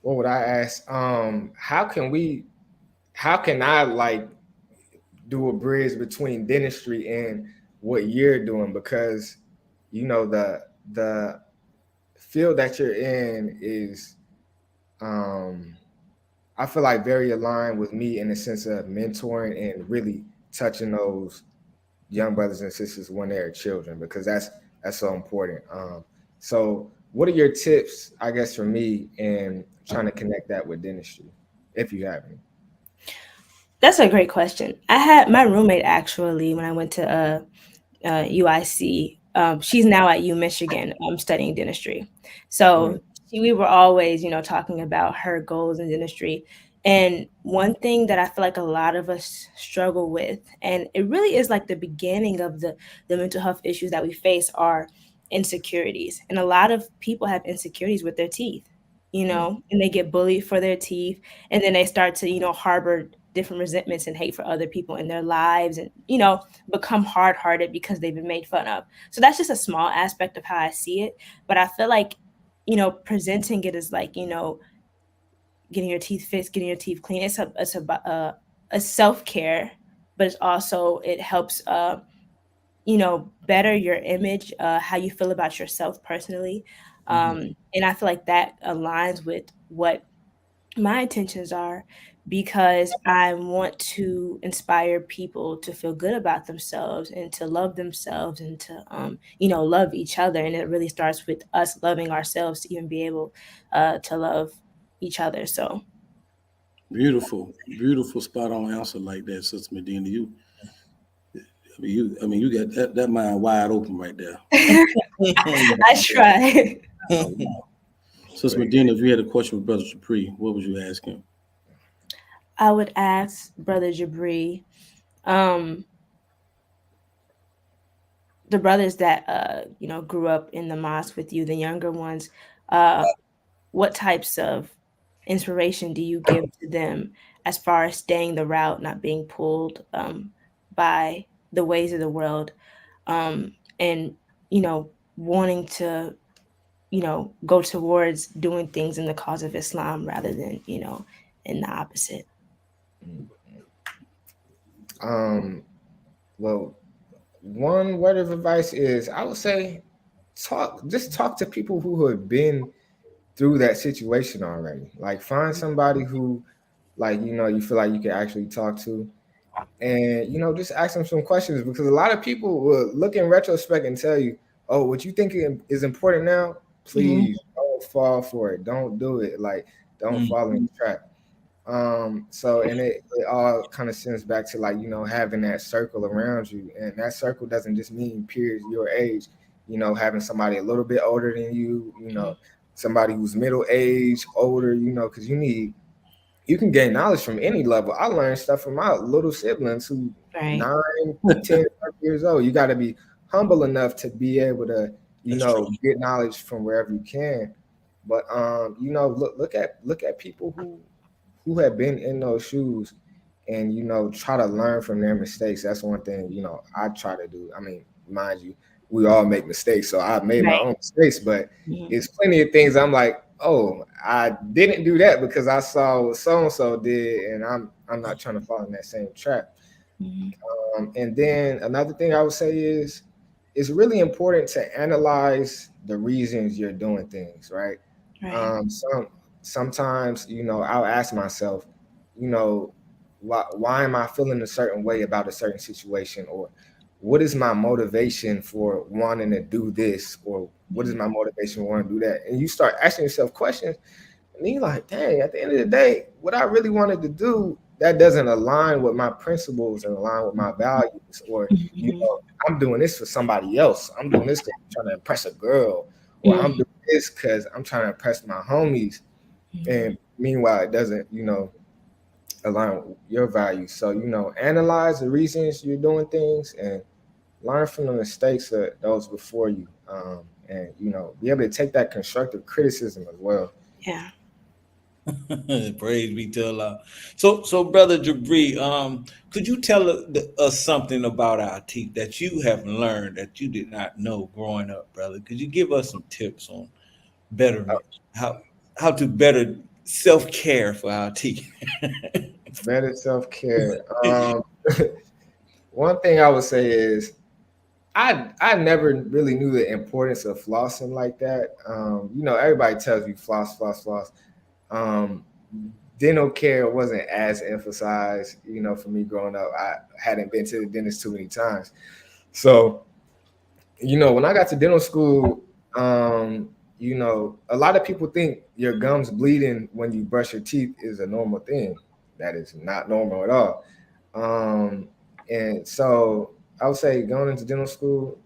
What would I ask? How can I like do a bridge between dentistry and what you're doing? Because the field that you're in is I feel like very aligned with me in the sense of mentoring and really touching those young brothers and sisters when they're children, because that's so important. So what are your tips, I guess, for me in trying to connect that with dentistry, if you have any? That's a great question. I had my roommate actually when I went to UIC. She's now at U Michigan studying dentistry. So we were always, talking about her goals in dentistry. And one thing that I feel like a lot of us struggle with, and it really is like the beginning of the mental health issues that we face, are insecurities. And a lot of people have insecurities with their teeth, and they get bullied for their teeth. And then they start to, harbor different resentments and hate for other people in their lives, and, become hard-hearted because they've been made fun of. So that's just a small aspect of how I see it. But I feel like, presenting it as like, getting your teeth fixed, getting your teeth clean. It's a self-care, but it helps, better your image, how you feel about yourself personally. And I feel like that aligns with what my intentions are, because I want to inspire people to feel good about themselves and to love themselves and to love each other. And it really starts with us loving ourselves to even be able to love each other. So Beautiful, beautiful, spot on answer like that, Sister Medina. You got that mind wide open right there. I try. Sister Medina, if you had a question for Brother Jabri, what would you ask him? I would ask Brother Jabri, the brothers that grew up in the mosque with you, the younger ones, what types of inspiration do you give to them as far as staying the route, not being pulled by the ways of the world, and wanting to go towards doing things in the cause of Islam rather than in the opposite? Well, one word of advice is, I would say, talk to people who have been through that situation already. Like, find somebody who, like, you feel like you can actually talk to, and just ask them some questions, because a lot of people will look in retrospect and tell you, oh, what you think is important now, please don't fall for it, don't do it, like, don't fall in the trap. So, and it all kind of sends back to, like, having that circle around you, and that circle doesn't just mean peers your age, having somebody a little bit older than you, somebody who's middle age, older, because you can gain knowledge from any level. I learned stuff from my little siblings who Right. 9, 10 years old. You got to be humble enough to be able to, get knowledge from wherever you can. But look at people who have been in those shoes, and try to learn from their mistakes. That's one thing I try to do. I mean, mind you, we all make mistakes, so I've made my own mistakes, but it's plenty of things I'm like, oh, I didn't do that because I saw what so and so did, and I'm not trying to fall in that same trap. And then another thing I would say is, it's really important to analyze the reasons you're doing things, right? Sometimes I'll ask myself, why am I feeling a certain way about a certain situation, or what is my motivation for wanting to do this, or what is my motivation for wanting to do that? And you start asking yourself questions, and then you're like, dang, at the end of the day, what I really wanted to do, that doesn't align with my principles and align with my values, or I'm doing this for somebody else. I'm doing this because I'm trying to impress a girl, or I'm doing this because I'm trying to impress my homies. And meanwhile, it doesn't, align with your values. So, analyze the reasons you're doing things, and learn from the mistakes of those before you, and be able to take that constructive criticism as well. Yeah. Praise be to Allah. So brother Jabri, could you tell us something about our teeth that you have learned that you did not know growing up, brother? Could you give us some tips on betterment, how to better self-care for our teeth? Better self care. One thing I would say is I never really knew the importance of flossing like that. Everybody tells you floss, floss, floss. Um, Dental care wasn't as emphasized. For me growing up, I hadn't been to the dentist too many times. So, when I got to dental school, a lot of people think your gums bleeding when you brush your teeth is a normal thing. That is not normal at all. Um, and so I would say going into dental school,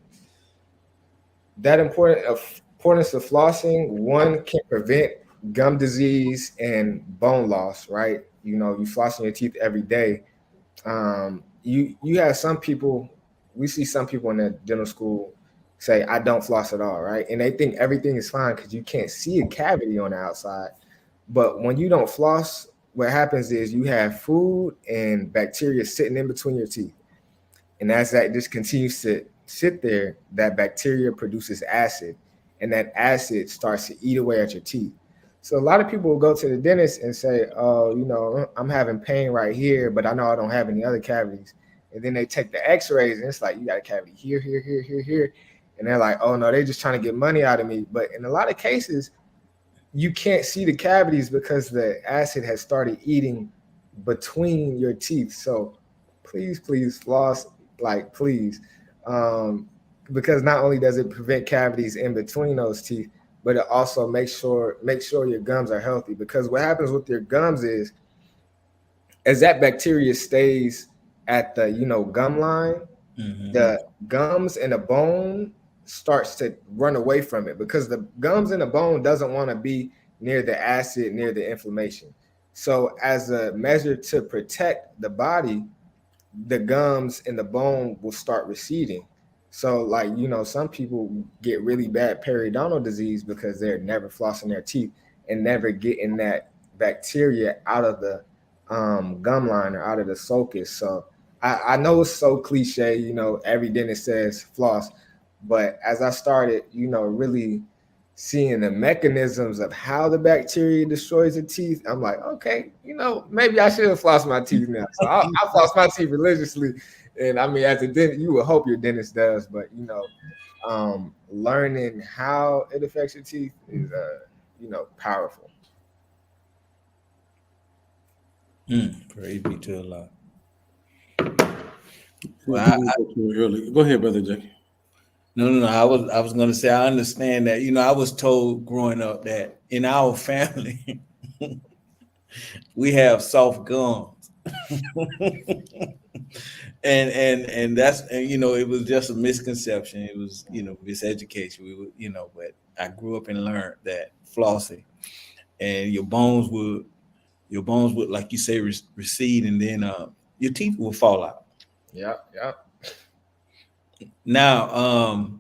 that importance of flossing, one, can prevent gum disease and bone loss, right? You flossing your teeth every day. You have some people, we see some people in the dental school say, I don't floss at all, right? And they think everything is fine because you can't see a cavity on the outside. But when you don't floss, what happens is you have food and bacteria sitting in between your teeth. And as that just continues to sit there, that bacteria produces acid, and that acid starts to eat away at your teeth. So a lot of people will go to the dentist and say, "Oh, I'm having pain right here, but I know I don't have any other cavities." And then they take the X-rays, and it's like, "You got a cavity here, here, here, here, here," and they're like, "Oh no, they're just trying to get money out of me." But in a lot of cases, you can't see the cavities because the acid has started eating between your teeth. So please, please floss, like please, um, because not only does it prevent cavities in between those teeth, but it also makes sure your gums are healthy. Because what happens with your gums is, as that bacteria stays at the gum line, Mm-hmm. the gums and the bone starts to run away from it because the gums and the bone doesn't want to be near the acid, near the inflammation. So as a measure to protect the body, the gums and the bone will start receding. So like, some people get really bad periodontal disease because they're never flossing their teeth and never getting that bacteria out of the gum line or out of the sulcus. So I know it's so cliche, every dentist says floss, but as I started, really seeing the mechanisms of how the bacteria destroys the teeth, I'm like, okay, maybe I should floss my teeth now. So I floss my teeth religiously. And I mean, as a dentist, you would hope your dentist does, but learning how it affects your teeth is, powerful. Praise be to Allah. We Well, didn't go too early. Go ahead, brother Jackie. no. I was going to say I understand that. I was told growing up that in our family we have soft gums, and that's it was just a misconception. It was miseducation. We were but I grew up and learned that flossing and your bones would like you say recede, and then your teeth will fall out. Yeah, yeah. Now,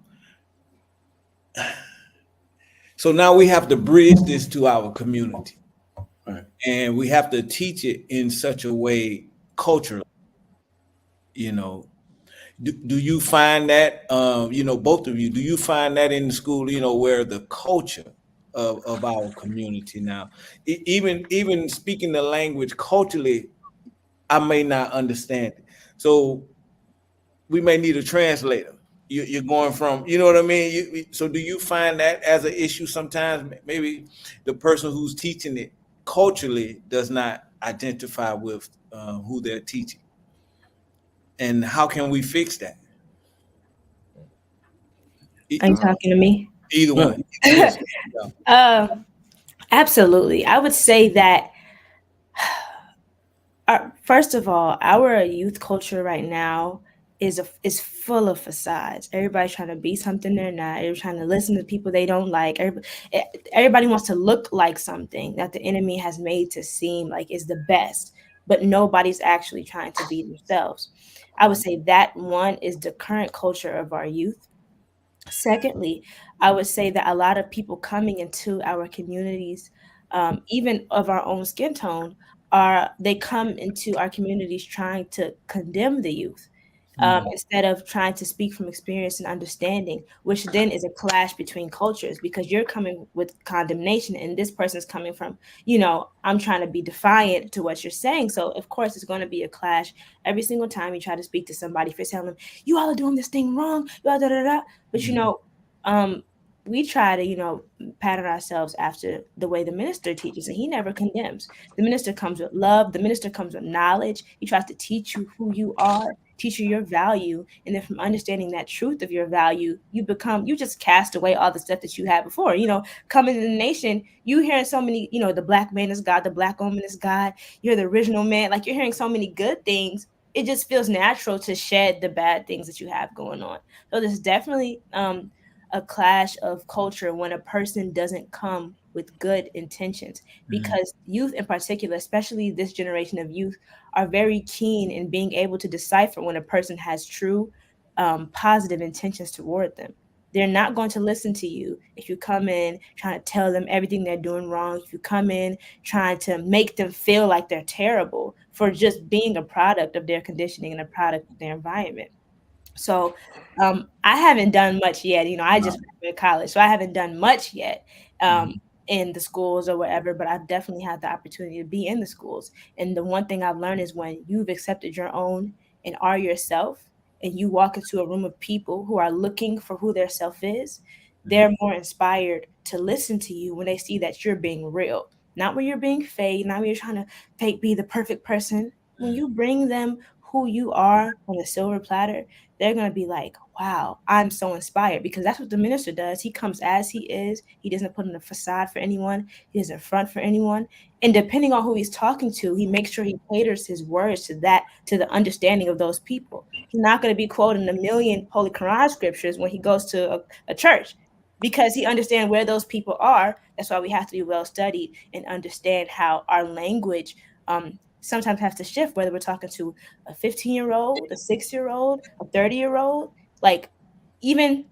so now we have to bridge this to our community, Right. and we have to teach it in such a way culturally. You know, do you find that both of you, do you find that in the school, where the culture of our community now, even speaking the language culturally, I may not understand it. So we may need a translator. You're going from, you know what I mean? So do you find that as an issue sometimes? Maybe the person who's teaching it culturally does not identify with who they're teaching. And how can we fix that? Are you Um, talking to me? Either Yeah. one. Yes. Yeah. Absolutely. I would say that first of all, our youth culture right now is full of facades. Everybody's trying to be something they're not. They're trying to listen to people they don't like. Everybody wants to look like something that the enemy has made to seem like is the best, but nobody's actually trying to be themselves. I would say that one is the current culture of our youth. Secondly, I would say that a lot of people coming into our communities, even of our own skin tone, they come into our communities trying to condemn the youth, instead of trying to speak from experience and understanding, which then is a clash between cultures because you're coming with condemnation and this person's coming from, I'm trying to be defiant to what you're saying. So of course it's going to be a clash every single time you try to speak to somebody for telling them you all are doing this thing wrong, you all da da da. But um, we try to, pattern ourselves after the way the minister teaches, and he never condemns. The minister comes with love. The minister comes with knowledge. He tries to teach you who you are, teach you your value, and then from understanding that truth of your value, you just cast away all the stuff that you had before. Coming to the nation, you hearing so many, the black man is God, the black woman is God, you're the original man. Like you're hearing so many good things. It just feels natural to shed the bad things that you have going on. So there's definitely a clash of culture when a person doesn't come with good intentions, because youth in particular, especially this generation of youth, are very keen in being able to decipher when a person has true positive intentions toward them. They're not going to listen to you if you come in trying to tell them everything they're doing wrong, if you come in trying to make them feel like they're terrible for just being a product of their conditioning and a product of their environment. So I haven't done much yet. I just graduated college, so I haven't done much yet in the schools or whatever. But I've definitely had the opportunity to be in the schools. And the one thing I've learned is when you've accepted your own and are yourself, and you walk into a room of people who are looking for who their self is, they're more inspired to listen to you when they see that you're being real, not when you're being fake, not when you're trying to fake be the perfect person. When you bring them who you are on a silver platter, they're going to be like, wow, I'm so inspired, because that's what the minister does. He comes as he is. He doesn't put on a facade for anyone. He doesn't front for anyone. And depending on who he's talking to, he makes sure he caters his words to the understanding of those people. He's not going to be quoting a million Holy Quran scriptures when he goes to a church, because he understands where those people are. That's why we have to be well studied and understand how our language sometimes has to shift, whether we're talking to a 15-year-old, a 6-year-old, a 30-year-old, like even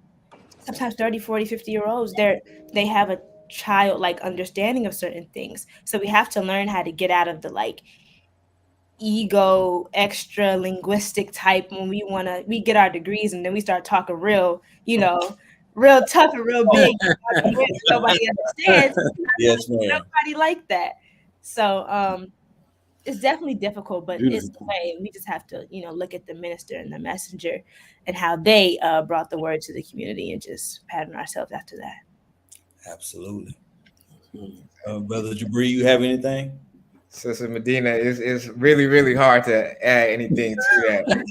sometimes 30, 40, 50-year-olds, they have a childlike understanding of certain things. So we have to learn how to get out of the ego extra linguistic type when we get our degrees and then we start talking real tough and real big nobody understands. Yes, ma'am. Nobody like that. So it's definitely difficult, but it's the Beautiful. way. We just have to, look at the minister and the messenger and how they brought the word to the community and just pattern ourselves after that. Absolutely. Brother Jabri, you have anything? Sister Medina, it's really, really hard to add anything to that. But,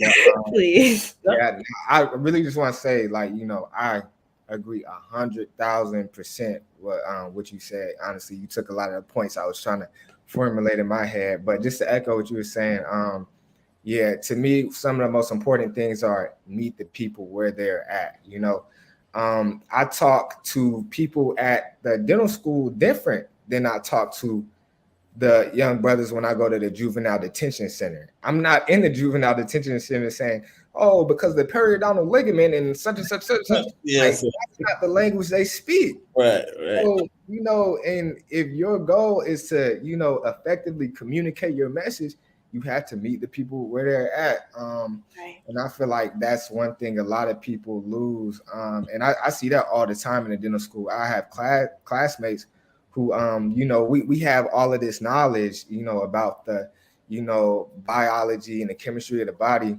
Please. yeah, I really just want to say, I agree 100,000% what you said. Honestly, you took a lot of the points I was trying to formulate in my head. But just to echo what you were saying, yeah, to me, some of the most important things are meet the people where they're at. I talk to people at the dental school different than I talk to the young brothers when I go to the juvenile detention center. I'm not in the juvenile detention center saying, oh, because the periodontal ligament and such and such, such and such. Yes. That's not the language they speak. Right. So, and if your goal is to, effectively communicate your message, you have to meet the people where they're at. Right. And I feel like that's one thing a lot of people lose. And I see that all the time in the dental school. I have classmates who, we have all of this knowledge, about the, biology and the chemistry of the body.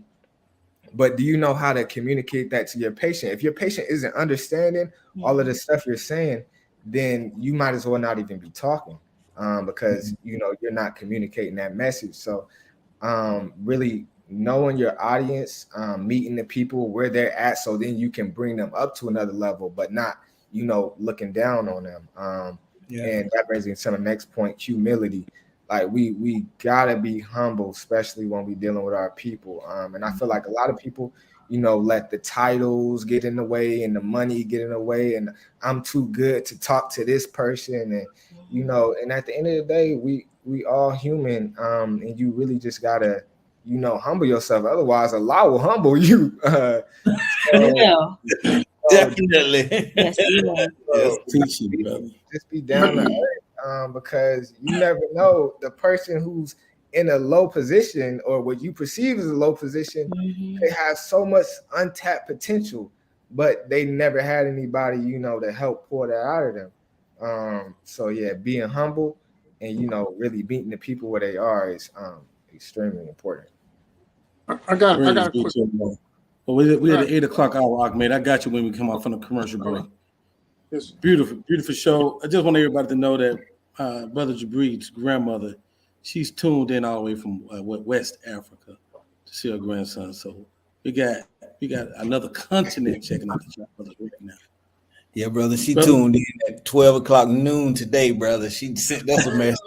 But do you know how to communicate that to your patient? If your patient isn't understanding all of the stuff you're saying, then you might as well not even be talking, because, you're not communicating that message. So really knowing your audience, meeting the people where they're at, so then you can bring them up to another level, but not, looking down on them. And that brings me to the next point, humility. Like we gotta be humble, especially when we're dealing with our people. And I feel like a lot of people, let the titles get in the way and the money get in the way, and I'm too good to talk to this person, and and at the end of the day, we all human, and you really just gotta humble yourself. Otherwise, Allah will humble you. Will. Definitely. Yes, we will. Yes, teaching, brother. Just be down to earth, because you never know the person who's in a low position or what you perceive as a low position. They have so much untapped potential, but they never had anybody, to help pour that out of them. So yeah, being humble and really meeting the people where they are is extremely important. I got Praise a be quick. to the Lord. Well, we at Right. the 8 o'clock hour, Ahmed. I got you when we come out from the commercial break. Yes. Beautiful, beautiful show. I just want everybody to know that Brother Jabreed's grandmother, she's tuned in all the way from West Africa to see her grandson. So we got another continent checking out the job brothers right now. Yeah, brother. She Brother? tuned in at 12 o'clock noon today, brother. She sent us a message.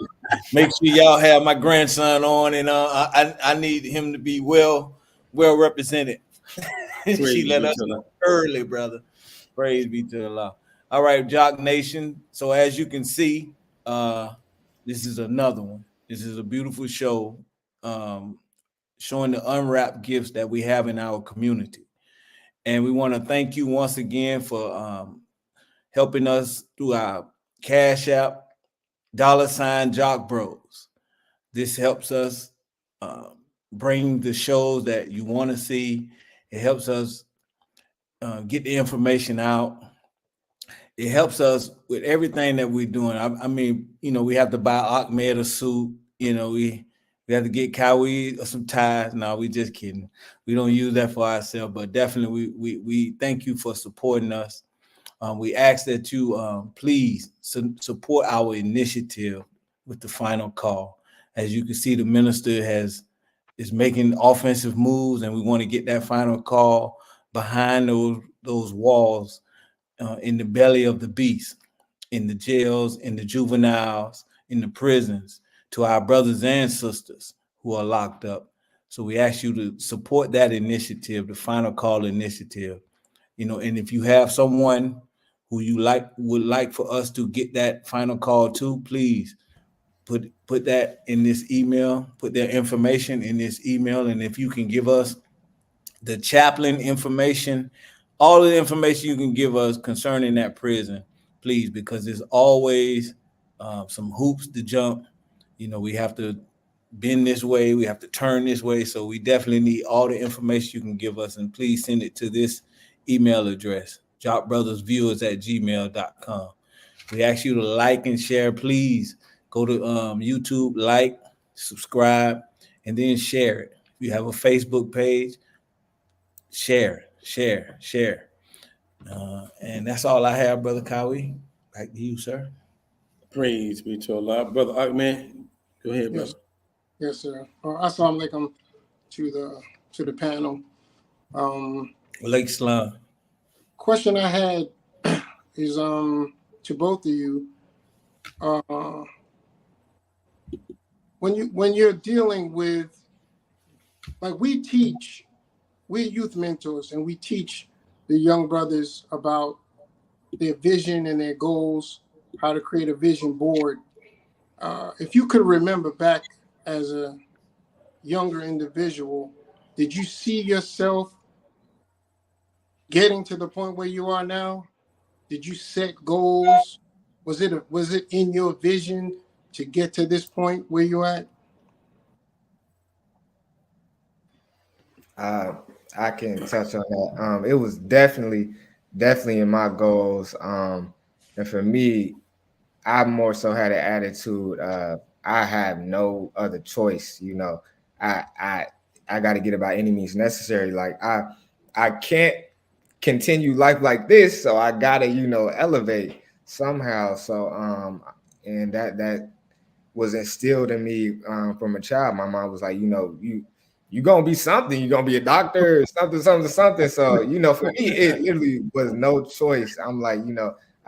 Make sure y'all have my grandson on, and I need him to be well represented. She let us know early, brother. Praise be to Allah. All right, Jock Nation. So as you can see, this is another one. This is a beautiful show, showing the unwrapped gifts that we have in our community. And we want to thank you once again for helping us through our Cash App, $ Jock Bros. This helps us bring the shows that you want to see. It helps us get the information out. It helps us with everything that we're doing. I mean, we have to buy Ahmed a suit. We have to get Kawi some ties. No, we just kidding. We don't use that for ourselves, but definitely we thank you for supporting us. We ask that you please support our initiative with the final call. As you can see, the minister is making offensive moves, and we want to get that final call behind those walls, in the belly of the beast, in the jails, in the juveniles, in the prisons, to our brothers and sisters who are locked up. So we ask you to support that initiative, the final call initiative. And if you have someone who you would like for us to get that final call to, please put that in this email, put their information in this email. And if you can give us the chaplain information, all of the information you can give us concerning that prison, please, because there's always some hoops to jump. We have to bend this way, we have to turn this way. So we definitely need all the information you can give us, and please send it to this email address, jockbrothersviewers@gmail.com. We ask you to like and share. Please go to YouTube, like, subscribe, and then share it. If you have a Facebook page, share. And that's all I have, Brother Kawi. Back to you, sir. Praise be to Allah. Brother Ahmed, go ahead, brother. Yes, sir. Assalamu alaikum to the panel. Lake Islam. Question I had is to both of you. When you're dealing with, like, we're youth mentors, and we teach the young brothers about their vision and their goals, how to create a vision board. If you could remember back as a younger individual, did you see yourself getting to the point where you are now? Did you set goals? Was it in your vision to get to this point where you're at? I can touch on that. It was definitely in my goals. And for me, I more so had an attitude of I have no other choice. I got to get it by any means necessary. Like I can't continue life like this, so I gotta elevate somehow. So and that was instilled in me from a child. My mom was like, you gonna be something. You're gonna be a doctor or something. So, for me, it literally was no choice. I'm like,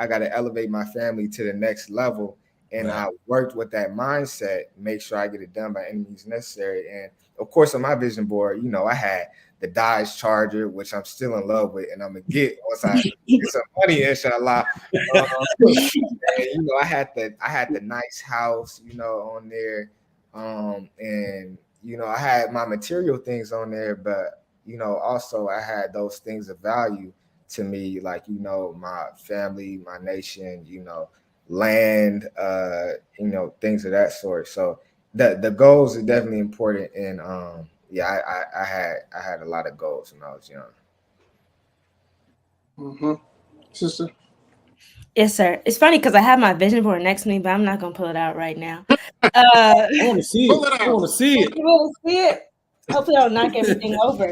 I got to elevate my family to the next level. And Right. I worked with that mindset, make sure I get it done by any means necessary. And of course, on my vision board, I had the Dodge Charger, which I'm still in love with, and I'm gonna get once I get some money, inshallah. And, I had the nice house, on there. And I had my material things on there, but also I had those things of value to me, like my family, my nation, land, things of that sort. So the goals are definitely important, and yeah, I had a lot of goals when I was young. Mm-hmm. Sister. Yes, sir. It's funny because I have my vision board next to me, but I'm not gonna pull it out right now. I want to see Pull it. it I out. want to see it. You want to see it? Hopefully, I'll knock everything over.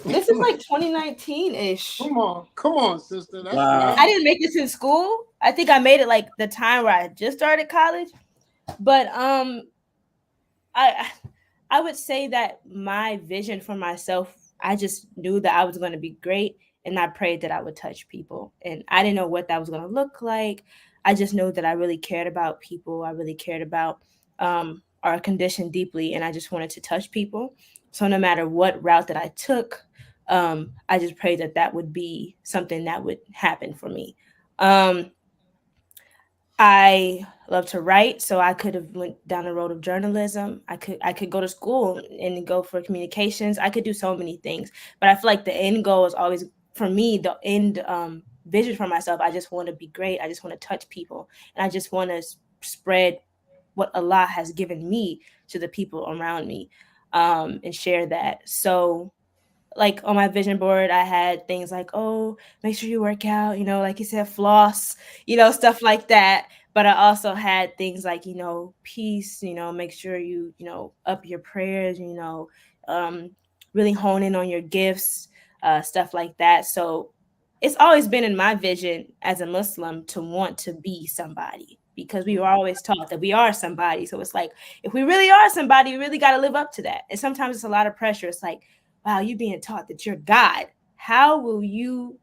This is like 2019-ish. Come on, sister. That's Wow. I didn't make this in school. I think I made it like the time where I just started college. But I I would say that my vision for myself, I just knew that I was going to be great, and I prayed that I would touch people. And I didn't know what that was going to look like. I just know that I really cared about people. I really cared about our condition deeply, and I just wanted to touch people. So no matter what route that I took, I just prayed that that would be something that would happen for me. Um, I love to write, so I could have went down the road of journalism. I could go to school and go for communications. I could do so many things, but I feel like the end goal is always for me. The end vision for myself. I just want to be great. I just want to touch people, and I just want to spread what Allah has given me to the people around me, and share that. So like on my vision board, I had things like, oh, make sure you work out, like you said, floss, stuff like that. But I also had things like, peace, make sure you, up your prayers, um, really hone in on your gifts, stuff like that. So it's always been in my vision as a Muslim to want to be somebody because we were always taught that we are somebody. So it's like, if we really are somebody, we really got to live up to that. And sometimes it's a lot of pressure. It's like, wow, you being taught that you're God. How will you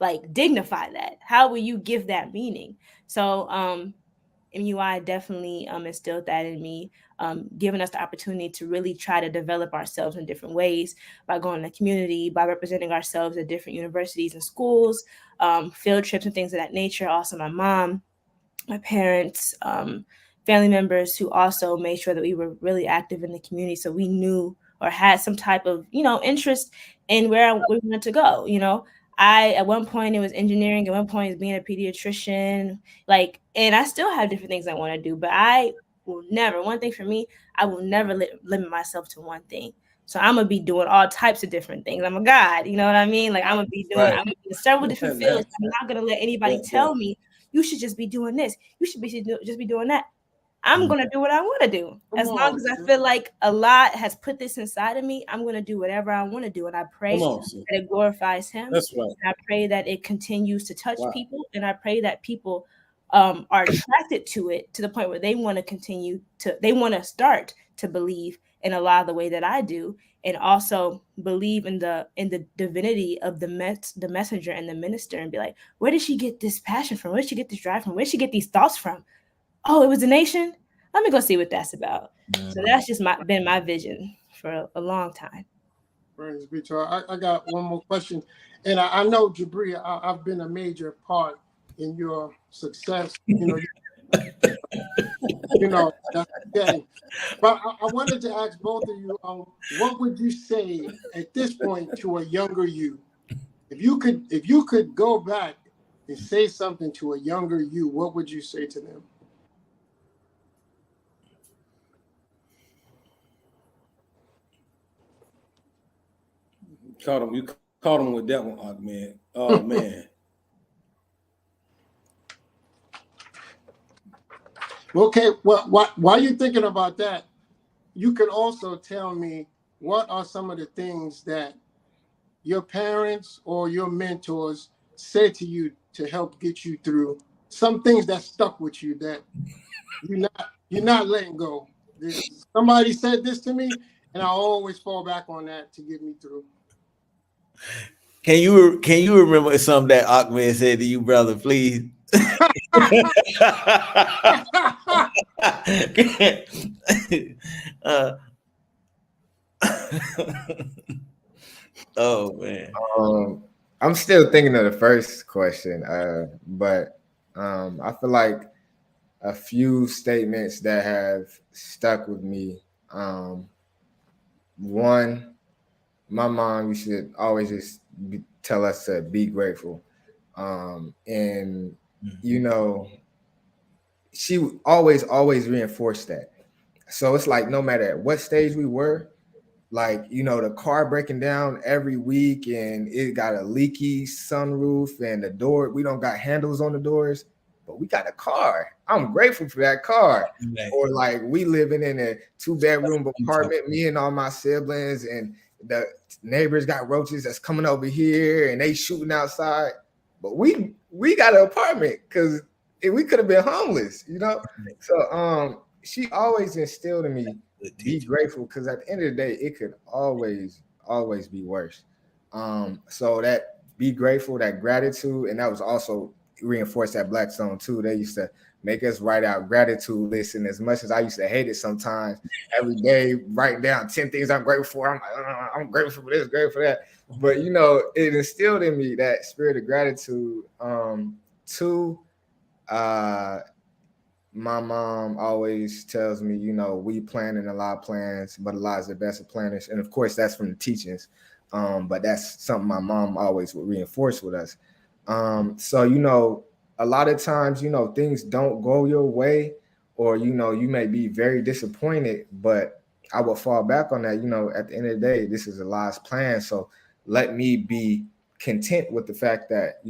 like dignify that? How will you give that meaning? So MUI definitely instilled that in me, giving us the opportunity to really try to develop ourselves in different ways by going to the community, by representing ourselves at different universities and schools, field trips and things of that nature. Also, my parents, family members who also made sure that we were really active in the community, so we knew or had some type of interest in where we wanted to go. I at one point it was engineering, at one point it's being a pediatrician, and I still have different things I want to do, but I will never. One thing for me, I will never limit myself to one thing. So I'm gonna be doing all types of different things. I'm a God, you know what I mean? Like I'm gonna be doing, I'm gonna be in several different fields. I'm not gonna let anybody tell me you should just be doing this. You should just be doing that. I'm going to do what I want to do. As long as I feel like Allah has put this inside of me, I'm going to do whatever I want to do. And I pray that it glorifies Him. That's right. And I pray that it continues to touch people. And I pray that people are attracted to it to the point where they want to start to believe in Allah the way that I do, and also believe in the divinity of the messenger and the minister, and be like, where did she get this passion from? Where did she get this drive from? Where did she get these thoughts from? Oh, it was a nation. Let me go see what that's about. So that's just been my vision for a long time. Praise be to Allah. I got one more question, and I know, Jabri, I've been a major part in your success. That's okay. But I wanted to ask both of you, what would you say at this point to a younger you? If you could go back and say something to a younger you, what would you say to them? You caught him with that one, man. Oh man. Okay, well, while you're thinking about that, you could also tell me what are some of the things that your parents or your mentors said to you to help get you through, some things that stuck with you that you're not letting go. Somebody said this to me, and I always fall back on that to get me through. Can you remember something that Ahmed said to you, brother? Please. Oh man. I'm still thinking of the first question, but I feel like a few statements that have stuck with me. one, my mom used to always just tell us to be grateful. And you know, she would always reinforced that. So it's like no matter at what stage we were, like the car breaking down every week and it got a leaky sunroof and the door, we don't got handles on the doors, but we got a car. I'm grateful for that car. Right. Or like we living in a 2-bedroom apartment, me and all my siblings, and the neighbors got roaches that's coming over here and they shooting outside, but we got an apartment because we could have been homeless. So she always instilled in me, be grateful, because at the end of the day, it could always be worse. So that be grateful, that gratitude, and that was also reinforced at Blackstone too. They used to make us write out gratitude lists, and as much as I used to hate it sometimes, every day writing down 10 things I'm grateful for. I'm like, I'm grateful for this, grateful for that. But it instilled in me that spirit of gratitude. Two, my mom always tells me, we planning a lot of plans, but a lot is the best of planners. And of course, that's from the teachings. But that's something my mom always would reinforce with us. So, a lot of times, things don't go your way, or, you may be very disappointed, but I will fall back on that. At the end of the day, this is a last plan. So let me be content with the fact that,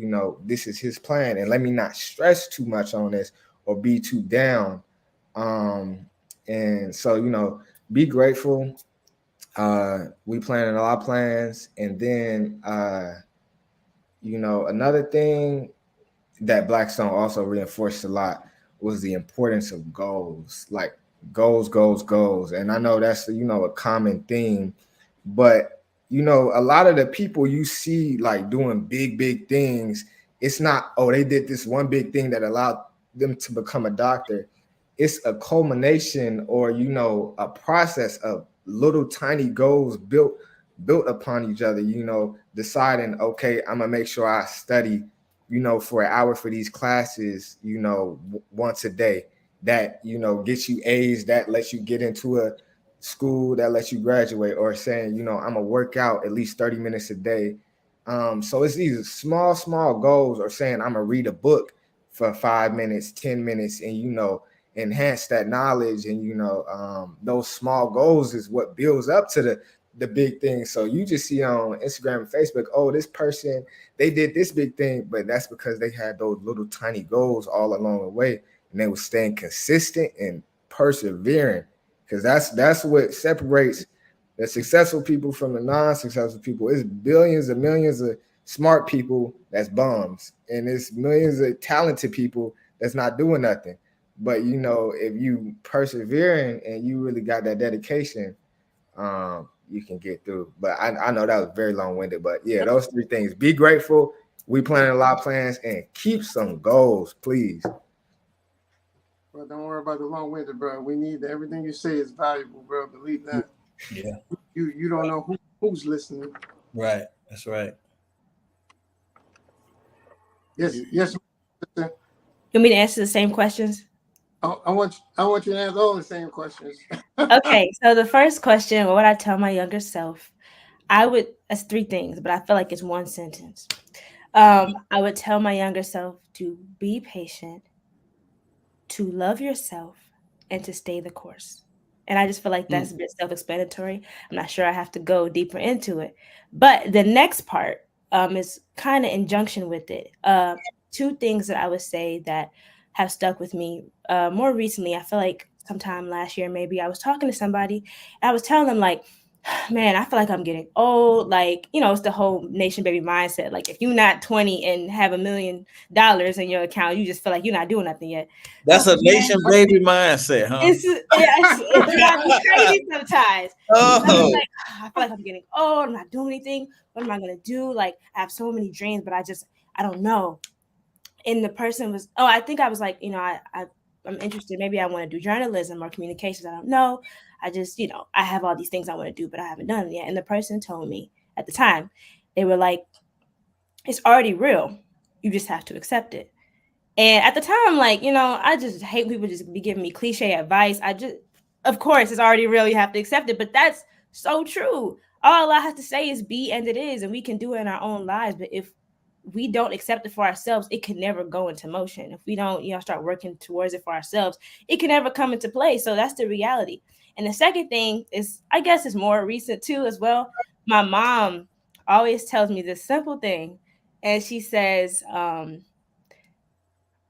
this is his plan, and let me not stress too much on this or be too down. And so, be grateful. We planning a lot of plans. And then, another thing that Blackstone also reinforced a lot was the importance of goals, like goals. And I know that's, a common theme, but, a lot of the people you see like doing big things, it's not, oh, they did this one big thing that allowed them to become a doctor. It's a culmination, or a process of little tiny goals built upon each other. Deciding, okay, I'm gonna make sure I study for an hour for these classes once a day. That gets you A's, that lets you get into a school that lets you graduate. Or saying, I'm gonna work out at least 30 minutes a day. So it's these small goals, or saying I'm gonna read a book for 5 minutes, 10 minutes, and enhance that knowledge. And those small goals is what builds up to the big thing. So you just see on Instagram and Facebook, oh, this person, they did this big thing, but that's because they had those little tiny goals all along the way, and they were staying consistent and persevering. Because that's what separates the successful people from the non-successful people. It's billions and millions of smart people that's bums, and it's millions of talented people that's not doing nothing. But if you persevering and you really got that dedication, you can get through. But I know that was very long-winded, but yeah, those three things: be grateful, we planning a lot of plans, and keep some goals, please. Well, don't worry about the long-winded, bro. We need everything you say is valuable, bro. Believe that. Yeah. You don't know who's listening. Right. That's right. Yes. You want me to answer the same questions? I want you to answer all the same questions. Okay, so the first question, what would I tell my younger self? That's three things, but I feel like it's one sentence. I would tell my younger self to be patient, to love yourself, and to stay the course. And I just feel like that's a bit self-explanatory. I'm not sure I have to go deeper into it. But the next part is kind of in junction with it. Two things that I would say that have stuck with me more recently. I feel like sometime last year, maybe I was talking to somebody and I was telling them like, man, I feel like I'm getting old. Like, it's the whole nation baby mindset. Like if you're not 20 and have $1 million in your account, you just feel like you're not doing nothing yet. That's a nation baby mindset, huh? It's got me crazy sometimes. Oh. I'm like, I feel like I'm getting old. I'm not doing anything. What am I going to do? Like I have so many dreams, but I don't know. And the person was, I think I was like, I'm interested. Maybe I want to do journalism or communications. I don't know. I just, I have all these things I want to do, but I haven't done it yet. And the person told me at the time, they were like, it's already real. You just have to accept it. And at the time, I'm like, I just hate people just be giving me cliche advice. Of course, it's already real. You have to accept it. But that's So true. All Allah has to say is be, and it is, and we can do it in our own lives. But if we don't accept it for ourselves, it can never go into motion. If we don't, start working towards it for ourselves, it can never come into play. So that's the reality. And the second thing is, I guess, it's more recent too as well. My mom always tells me this simple thing, and she says,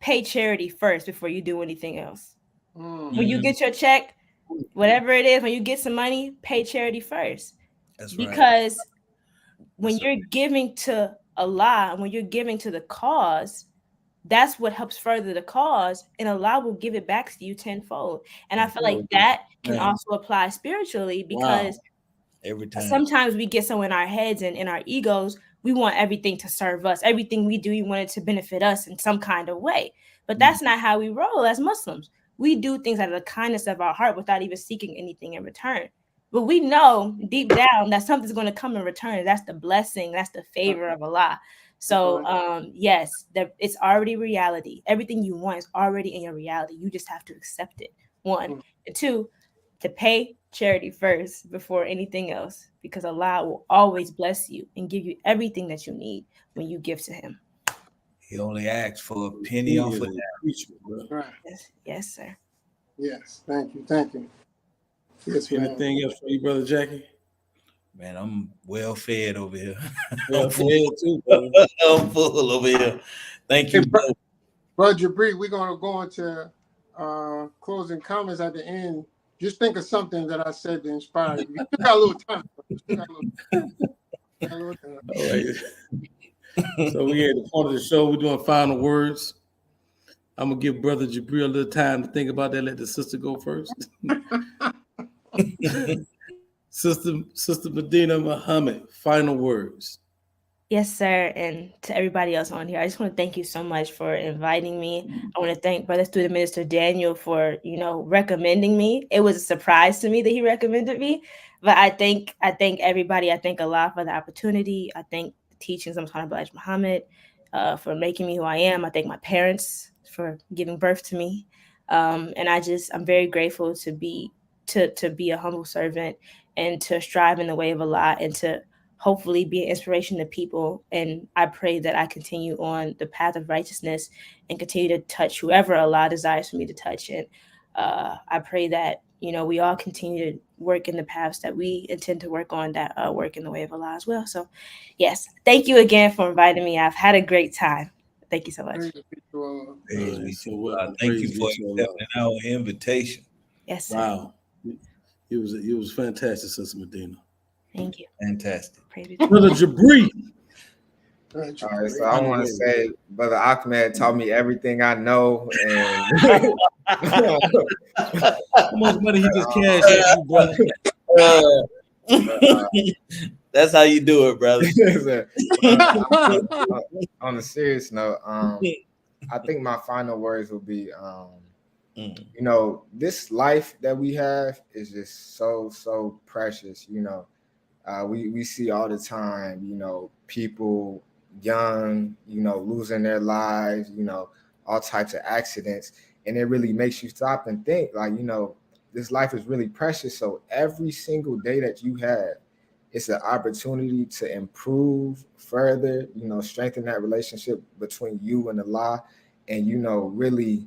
pay charity first before you do anything else. When you get your check, whatever it is, when you get some money, pay charity first. That's right. Because when you're giving to Allah, when you're giving to the cause, that's what helps further the cause, and Allah will give it back to you tenfold. And I feel like that can also apply spiritually, because every time sometimes we get so in our heads and in our egos, we want everything to serve us. Everything we do, we want it to benefit us in some kind of way. But that's not how we roll as Muslims. We do things out of the kindness of our heart without even seeking anything in return. But we know deep down that something's going to come in return. That's the blessing. That's the favor of Allah. So, yes, it's already reality. Everything you want is already in your reality. You just have to accept it. One. And two, to pay charity first before anything else, because Allah will always bless you and give you everything that you need when you give to Him. He only asks for a penny off of that. Right. Yes, sir. Yes. Thank you. Yes, anything else for you, Brother Jackie? Man, I'm well fed over here. Well fed too, brother. I'm full over here. Thank you, Brother Jabri. We're gonna go into closing comments at the end. Just think of something that I said to inspire you. You got a little time. All right. So we at the point of the show. We're doing final words. I'm gonna give Brother Jabri a little time to think about that. Let the sister go first. Sister Medina Muhammad, final words. Yes, sir. And to everybody else on here, I just want to thank you so much for inviting me. I want to thank Brother Student Minister Daniel for, recommending me. It was a surprise to me that he recommended me. But I thank everybody. I thank Allah for the opportunity. I thank the teachings of Elijah Muhammad for making me who I am. I thank my parents for giving birth to me. And I'm very grateful to be a humble servant and to strive in the way of Allah and to hopefully be an inspiration to people. And I pray that I continue on the path of righteousness and continue to touch whoever Allah desires for me to touch. And I pray that, we all continue to work in the paths that we intend to work on, that work in the way of Allah as well. So, yes, thank you again for inviting me. I've had a great time. Thank you so much. Thank you for accepting our invitation. Yes, sir. Wow. It was fantastic, Sister Medina. Thank you. Fantastic. Brother Jabri. All right, so I want to say, Brother Ahmed taught me everything I know, and how much money he just cashed at you, brother? That's how you do it, brother. On a serious note, I think my final words will be, this life that we have is just so precious. We see all the time, people young, losing their lives, all types of accidents. And it really makes you stop and think, like, this life is really precious. So every single day that you have, it's an opportunity to improve further, strengthen that relationship between you and Allah, and, really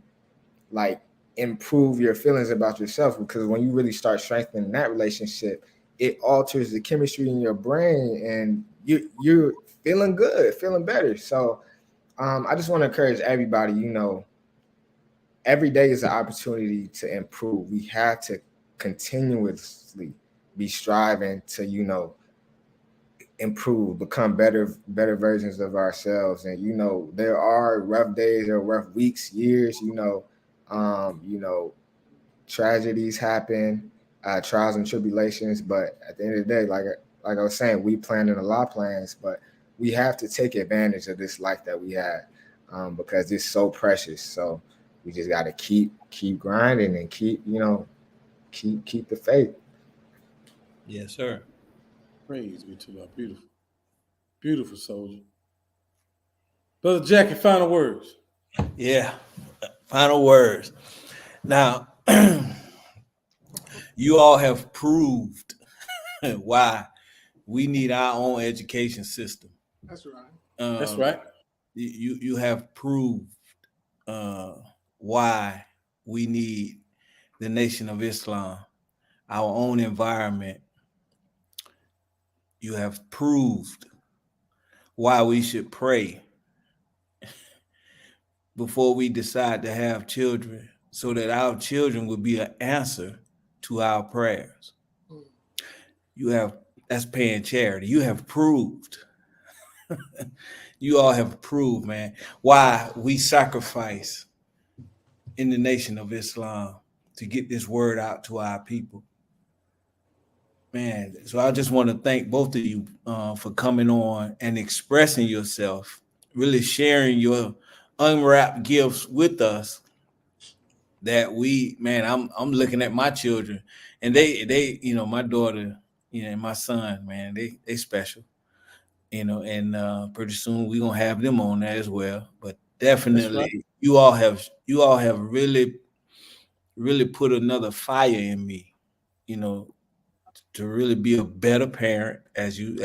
like improve your feelings about yourself. Because when you really start strengthening that relationship, it alters the chemistry in your brain and you're feeling good, feeling better. So I just want to encourage everybody, every day is an opportunity to improve. We have to continuously be striving to, improve, become better versions of ourselves. And, there are rough days, there are rough weeks, years, tragedies happen, trials and tribulations. But at the end of the day, like I was saying, we planning a lot of plans, but we have to take advantage of this life that we have because it's so precious. So we just got to keep grinding and keep the faith. Yes, sir. Praise be to God. Beautiful. Beautiful soldier. Brother Jackie, final words. Yeah. Final words. Now, you all have proved why we need our own education system. That's right. That's right. You have proved why we need the Nation of Islam, our own environment. You have proved why we should pray before we decide to have children, so that our children will be an answer to our prayers. You have, that's paying charity. You have proved, you all have proved, man, why we sacrifice in the Nation of Islam to get this word out to our people. Man, so I just want to thank both of you for coming on and expressing yourself, really sharing your unwrapped gifts with us. That we, man, I'm looking at my children, and they my daughter, and my son, man, they special, and pretty soon we're gonna have them on there as well. But definitely, right. you all have really put another fire in me, to really be a better parent, as you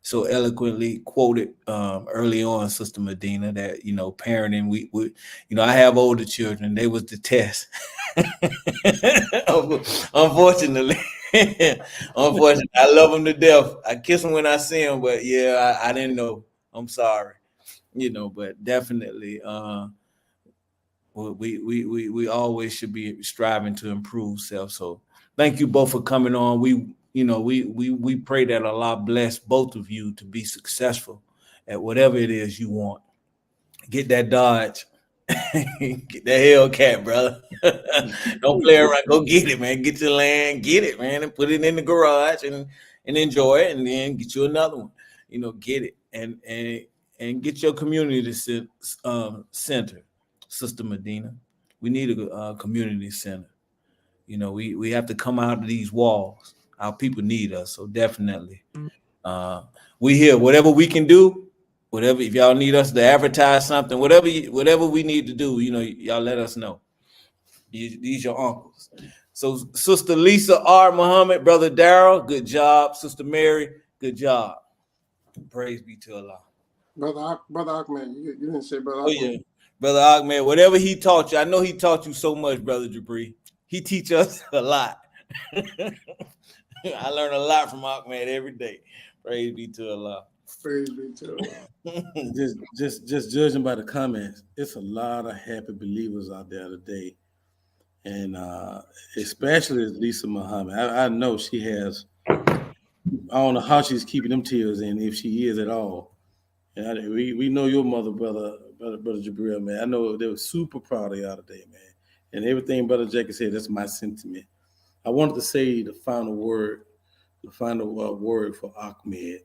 so eloquently quoted early on, Sister Medina, that parenting, we I have older children, they was the test. Unfortunately. Unfortunately, I love them to death. I kiss them when I see them, but yeah, I didn't know. I'm sorry, but definitely we always should be striving to improve self. So thank you both for coming on. We pray that Allah bless both of you to be successful at whatever it is you want. Get that Dodge. Get that Hellcat, brother. Don't play around. Go get it, man. Get your land, get it, man, and put it in the garage and enjoy it, and then get you another one. Get it and get your community center, Sister Medina. We need a community center. We have to come out of these walls. Our people need us, so definitely. We here. Whatever we can do, whatever, if y'all need us to advertise something, whatever we need to do, y'all let us know. These your uncles. So Sister Lisa R. Muhammad, Brother Darrell, good job. Sister Mary, good job. Praise be to Allah. Brother Ahmed, you didn't say Brother Oh Ahmed. yeah, Brother Ahmed, whatever he taught you, I know he taught you so much, Brother Jabri. He teach us a lot. I learn a lot from Ahmed every day. Praise be to Allah. Praise be to Allah. just judging by the comments, it's a lot of happy believers out there today, and especially Lisa Muhammad. I know she has. I don't know how she's keeping them tears in, if she is at all. And we know your mother, brother Jabril, man. I know they were super proud of y'all today, man. And everything Brother Jacob said, that's my sentiment. I wanted to say the final word for Ahmed.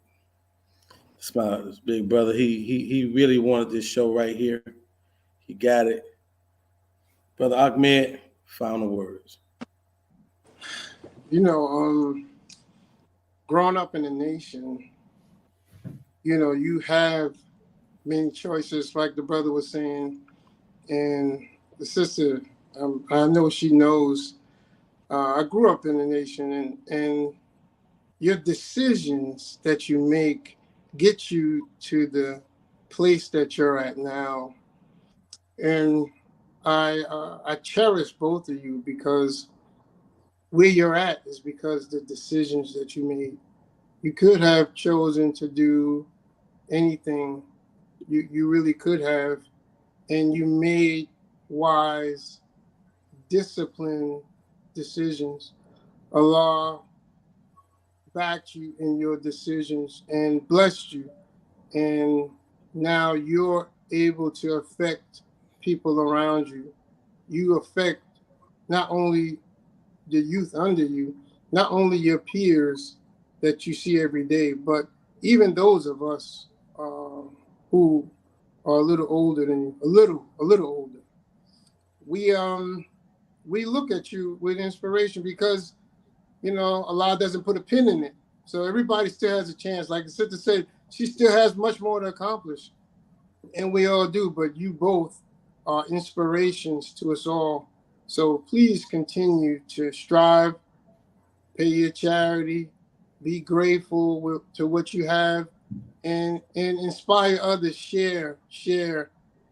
This big brother. He really wanted this show right here. He got it. Brother Ahmed, final words. Growing up in the nation, you have many choices, like the brother was saying, and the sister, I know she knows. I grew up in the nation, and your decisions that you make get you to the place that you're at now. And I cherish both of you, because where you're at is because the decisions that you made. You could have chosen to do anything. You really could have, and you made wise, disciplined decisions. Allah backed you in your decisions and blessed you, and now you're able to affect people around you. You affect not only the youth under you, not only your peers that you see every day, but even those of us who are a little older than you, a little older. We look at you with inspiration, because Allah doesn't put a pin in it. So everybody still has a chance. Like the sister said, she still has much more to accomplish, and we all do. But you both are inspirations to us all. So please continue to strive, pay your charity, be grateful to what you have, and inspire others. Share,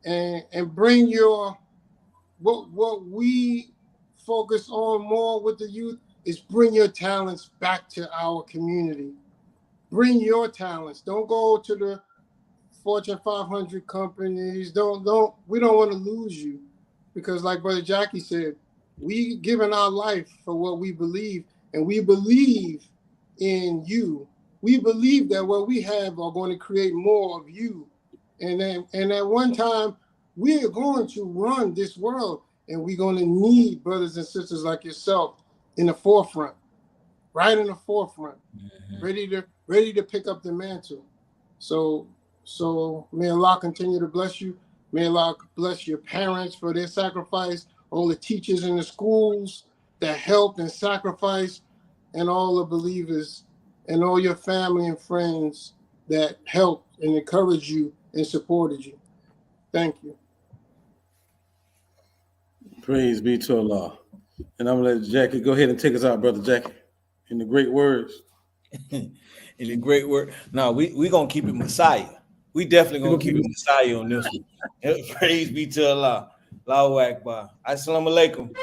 and bring your what we focus on more with the youth is bring your talents back to our community. Bring your talents. Don't go to the Fortune 500 companies. We don't want to lose you, because like Brother Jackie said, we given our life for what we believe, and we believe in you. We believe that what we have are going to create more of you, and at one time we are going to run this world, and we're going to need brothers and sisters like yourself in the forefront, right in the forefront, ready to pick up the mantle. So may Allah continue to bless you. May Allah bless your parents for their sacrifice, all the teachers in the schools that helped and sacrificed, and all the believers and all your family and friends that helped and encouraged you and supported you. Thank you. Praise be to Allah. And I'm going to let Jackie go ahead and take us out, Brother Jackie, in the great words. In the great word. No, we going to keep it Messiah. We definitely going to keep it Messiah on this one. Praise be to Allah. Allahu Akbar. Assalamu alaikum.